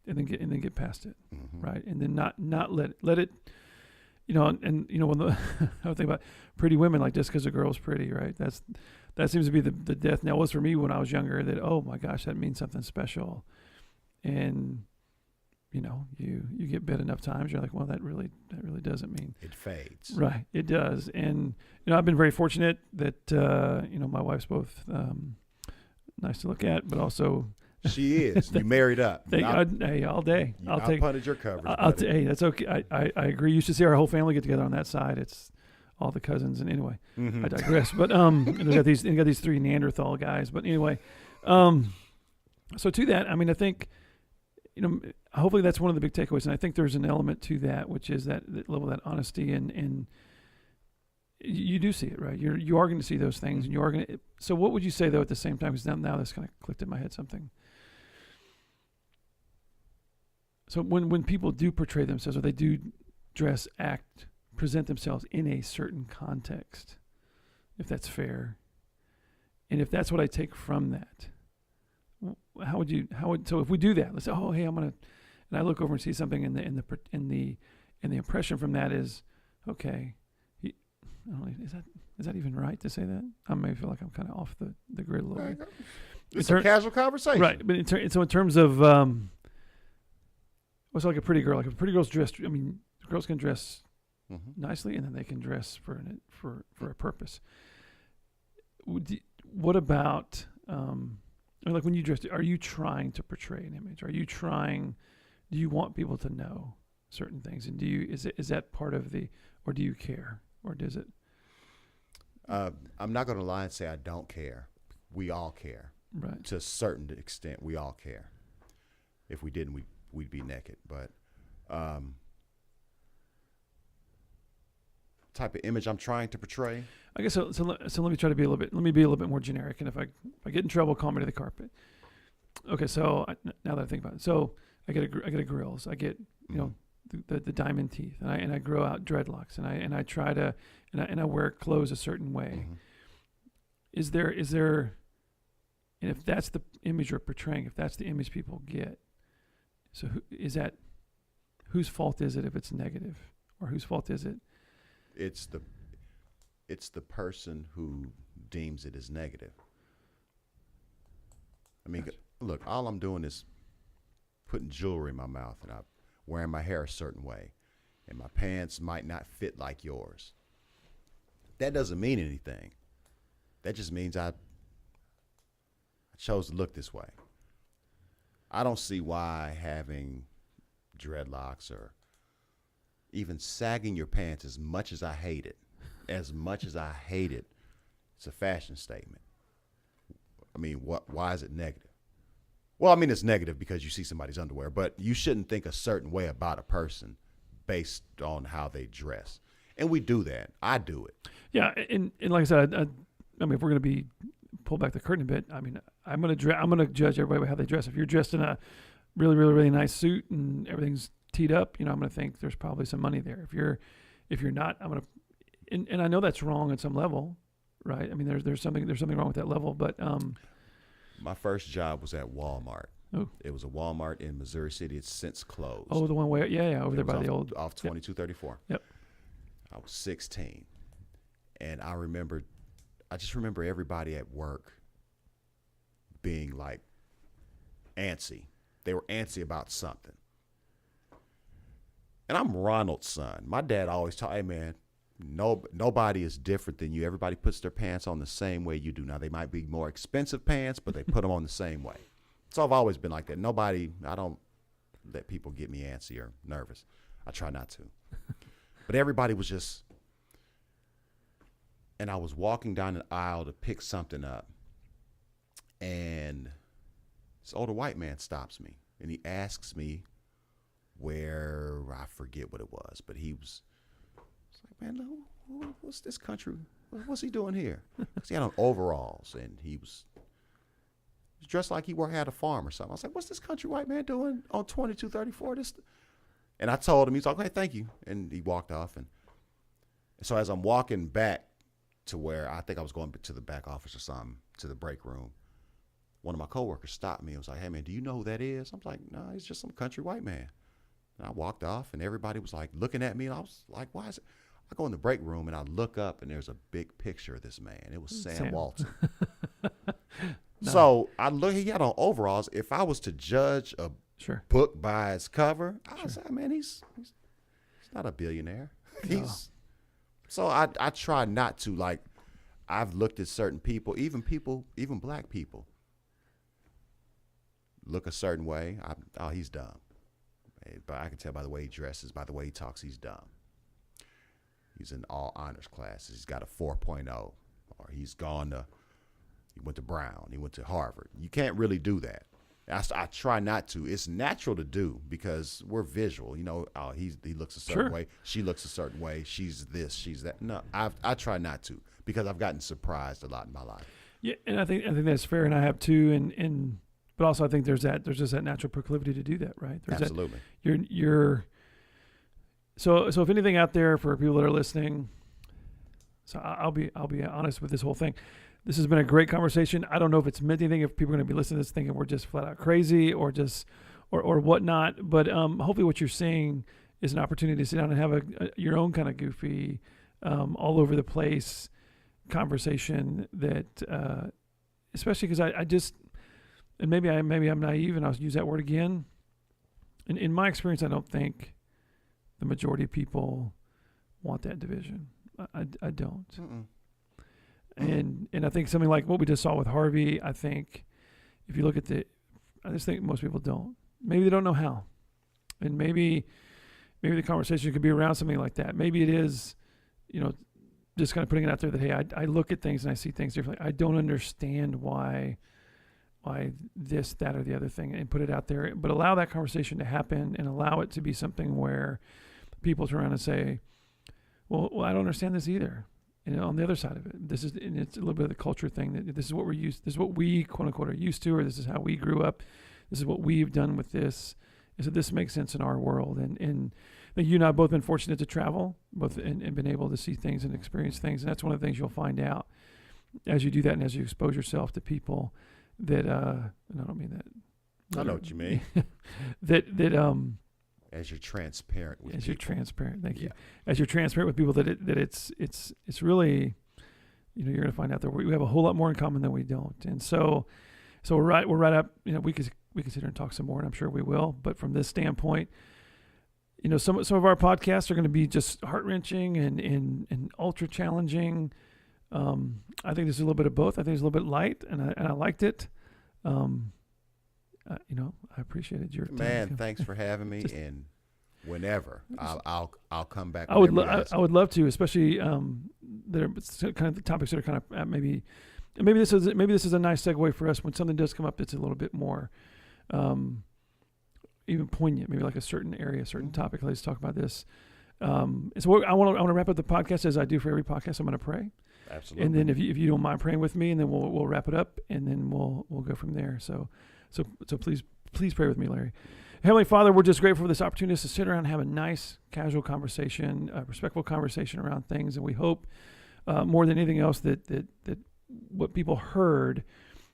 S2: and then get past it, right? And then not let it. When I would think about pretty women, like just because a girl's pretty, right? That seems to be the death knell. Was for me when I was younger that, oh my gosh, that means something special. And you get bit enough times, you're like, well, that really doesn't mean
S3: It fades.
S2: right. It does. And I've been very fortunate that my wife's both nice to look at, but also
S3: She is. You married up.
S2: hey, all day.
S3: I'll punted your coverage.
S2: Hey, that's okay. I agree. You should see our whole family get together on that side. It's all the cousins. And anyway, I digress. But they got these three Neanderthal guys. But anyway, so to that, I mean, I think hopefully that's one of the big takeaways. And I think there's an element to that, which is that level of that honesty and you do see it, right? You are going to see those things, and you are going to. So what would you say though at the same time? Because now this kind of clicked in my head something. So when people do portray themselves, or they do dress, act, present themselves in a certain context, if that's fair, and if that's what I take from that, so if we do that, let's say, oh, hey, and I look over and see something, and the impression from that is, okay, is that even right to say that? I may feel like I'm kind of off the grid a little bit.
S3: It's a casual conversation,
S2: right? But so in terms of what's like a pretty girl? Like if a pretty girl's dressed, I mean, girls can dress nicely, and then they can dress for a purpose. What about like when you dress? Are you trying to portray an image? Do you want people to know certain things? And is that part of or do you care, or does it?
S3: I'm not going to lie and say I don't care. We all care,
S2: right?
S3: To a certain extent, we all care. If we didn't, we'd be naked. But type of image I'm trying to portray.
S2: I guess so. So let me try to be a little bit. Let me be a little bit more generic. And if I get in trouble, call me to the carpet. Okay. So now that I think about it, so I get a grills. I get the diamond teeth, and I grow out dreadlocks, and I try to and I wear clothes a certain way. Is there and if that's the image you're portraying, if that's the image people get, so whose fault is it if it's negative, or whose fault is it?
S3: It's the person who deems it as negative. I mean,
S2: Gotcha.
S3: Look, all I'm doing is putting jewelry in my mouth, and I'm wearing my hair a certain way, and my pants might not fit like yours. That doesn't mean anything. That just means I chose to look this way. I don't see why having dreadlocks or even sagging your pants, as much as I hate it, it's a fashion statement. I mean, why is it negative? Well, I mean, it's negative because you see somebody's underwear, but you shouldn't think a certain way about a person based on how they dress. And we do that. I do it.
S2: Yeah, and like I said, I mean, if we're going to pull back the curtain a bit, I mean, I'm going to judge everybody by how they dress. If you're dressed in a really, really, really nice suit and everything's teed up, I'm going to think there's probably some money there. If you're not, I'm going to, and I know that's wrong at some level, right? I mean, there's something wrong with that level, but
S3: my first job was at Walmart.
S2: Oh.
S3: It was a Walmart in Missouri City. It's since closed.
S2: Oh, the one where, over there by the old
S3: off 2234.
S2: Yep.
S3: I was 16, and I just remember everybody at work being like antsy. They were antsy about something. And I'm Ronald's son. My dad always taught, hey man, nobody is different than you. Everybody puts their pants on the same way you do. Now they might be more expensive pants, but they put them on the same way. So I've always been like that. I don't let people get me antsy or nervous. I try not to. But everybody was just, and I was walking down an aisle to pick something up, and this older white man stops me, and he asks me where, I forget what it was, but he was like, man, what's this country? What's he doing here? Because he had on overalls, and he was dressed like he had a farm or something. I was like, what's this country white man doing on 2234? And I told him, he's like, hey, thank you. And he walked off. And so as I'm walking back to where I think I was going to the back office or something, to the break room, one of my coworkers stopped me and was like, hey, man, do you know who that is? I was like, no, he's just some country white man. And I walked off, and everybody was like looking at me, and I was like, why is it? I go in the break room, and I look up, and there's a big picture of this man. It was Sam Walton.
S2: No.
S3: So I look, he had on overalls. If I was to judge a book by its cover. I
S2: Sure.
S3: was like, man, he's not a billionaire.
S2: No.
S3: So I try not to, like, I've looked at certain people, even black people, look a certain way. He's dumb. But I can tell by the way he dresses, by the way he talks, he's dumb. He's in all honors classes. He's got a 4.0, or he went to Brown, he went to Harvard. You can't really do that. I try not to. It's natural to do because we're visual. You know, he looks a certain way. She looks a certain way. She's this, she's that. No, I try not to because I've gotten surprised a lot in my life. Yeah,
S2: and I think that's fair, and I have too. But also I think there's just that natural proclivity to do that, right? There's
S3: Absolutely.
S2: So if anything out there for people that are listening, so I'll be honest with this whole thing. This has been a great conversation. I don't know if it's meant anything, if people are going to be listening to this thinking we're just flat out crazy or whatnot. But hopefully what you're seeing is an opportunity to sit down and have your own kind of goofy, all over the place conversation that, especially because I just, and maybe I'm naive and I'll use that word again. In my experience, I don't think the majority of people want that division. I don't.
S3: Mm-mm.
S2: And I think something like what we just saw with Harvey, I think if you look at I just think most people don't. Maybe they don't know how. And maybe the conversation could be around something like that. Maybe it is, just kind of putting it out there that, hey, I look at things and I see things differently. I don't understand why this, that, or the other thing, and put it out there. But allow that conversation to happen and allow it to be something where people turn around and say, well, I don't understand this either. And on the other side of it, it's a little bit of the culture thing that this is what this is what we quote unquote are used to, or this is how we grew up. This is what we've done with this. And so this makes sense in our world. And you and I have both been fortunate to travel, and been able to see things and experience things. And that's one of the things you'll find out as you do that and as you expose yourself to people that, and I don't mean that.
S3: I know what you mean. As you're transparent with people.
S2: As you're transparent, thank you. As you're transparent with people, that it's really, you're going to find out that we have a whole lot more in common than we don't. And so we're right up. We could sit here and talk some more, and I'm sure we will. But from this standpoint, some of our podcasts are going to be just heart wrenching and ultra challenging. I think there's a little bit of both. I think it's a little bit light, and I liked it. I appreciated your time.
S3: Man, thanks for having me. And whenever I'll come back.
S2: I would love to, especially there are kind of the topics that are kind of maybe this is a nice segue for us when something does come up that's a little bit more even poignant, maybe like a certain area, a certain topic. Let's talk about this. So I want to wrap up the podcast as I do for every podcast. I'm going to pray.
S3: Absolutely.
S2: And then if you don't mind praying with me, and then we'll wrap it up, and then we'll go from there. So please pray with me, Larry. Heavenly Father, we're just grateful for this opportunity to sit around and have a nice, casual conversation, a respectful conversation around things. And we hope more than anything else that what people heard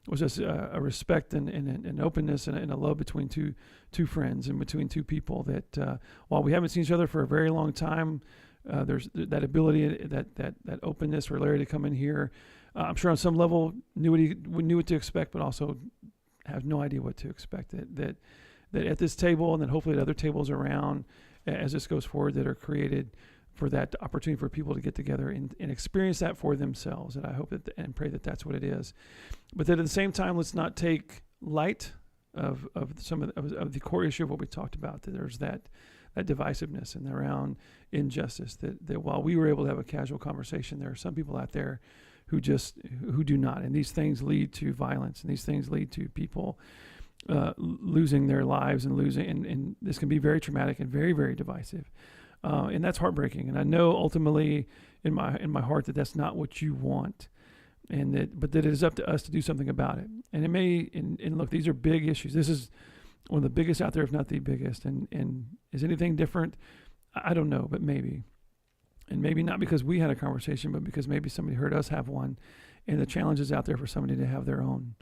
S2: was just a respect and an openness and a love between two friends and between two people that while we haven't seen each other for a very long time, there's that ability, that openness for Larry to come in here. I'm sure on some level knew what to expect, but also have no idea what to expect. That at this table, and then hopefully at other tables around, as this goes forward, that are created for that opportunity for people to get together and experience that for themselves. And I hope and pray that that's what it is. But that at the same time, let's not take light of some of the core issue of what we talked about. That there's that divisiveness and around injustice. That while we were able to have a casual conversation, there are some people out there who do not. And these things lead to violence, and these things lead to people losing their lives and this can be very traumatic and very, very divisive. And that's heartbreaking. And I know ultimately in my heart that that's not what you want, but that it is up to us to do something about it. And it may, and look, these are big issues. This is one of the biggest out there, if not the biggest. And is anything different? I don't know, but maybe. And maybe not because we had a conversation, but because maybe somebody heard us have one, and the challenge is out there for somebody to have their own.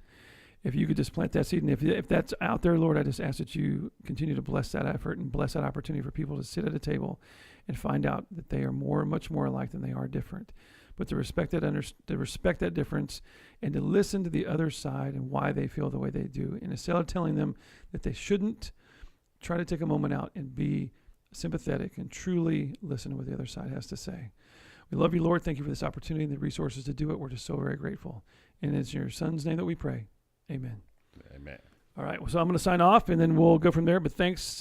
S2: If you could just plant that seed, and if that's out there, Lord, I just ask that you continue to bless that effort and bless that opportunity for people to sit at a table and find out that they are much more alike than they are different. But to respect that difference, and to listen to the other side and why they feel the way they do. And instead of telling them that they shouldn't, try to take a moment out and be sympathetic and truly listen to what the other side has to say. We love you, Lord. Thank you for this opportunity and the resources to do it. We're just so very grateful. And it's in your Son's name that we pray. Amen.
S3: Amen.
S2: All right. Well, so I'm going to sign off, and then we'll go from there. But thanks.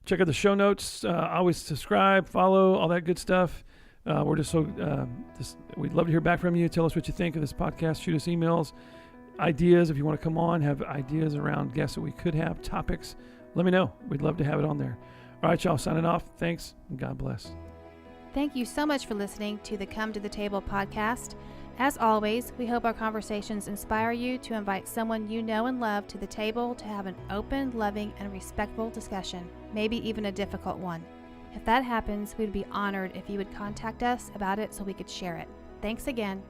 S2: Check out the show notes. Always subscribe, follow, all that good stuff. We're just so we'd love to hear back from you. Tell us what you think of this podcast. Shoot us emails, ideas. If you want to come on, have ideas around guests that we could have, topics, let me know. We'd love to have it on there. All right, y'all, signing off. Thanks, and God bless.
S1: Thank you so much for listening to the Come to the Table podcast. As always, we hope our conversations inspire you to invite someone you know and love to the table to have an open, loving, and respectful discussion, maybe even a difficult one. If that happens, we'd be honored if you would contact us about it so we could share it. Thanks again.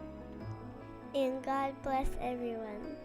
S4: And God bless everyone.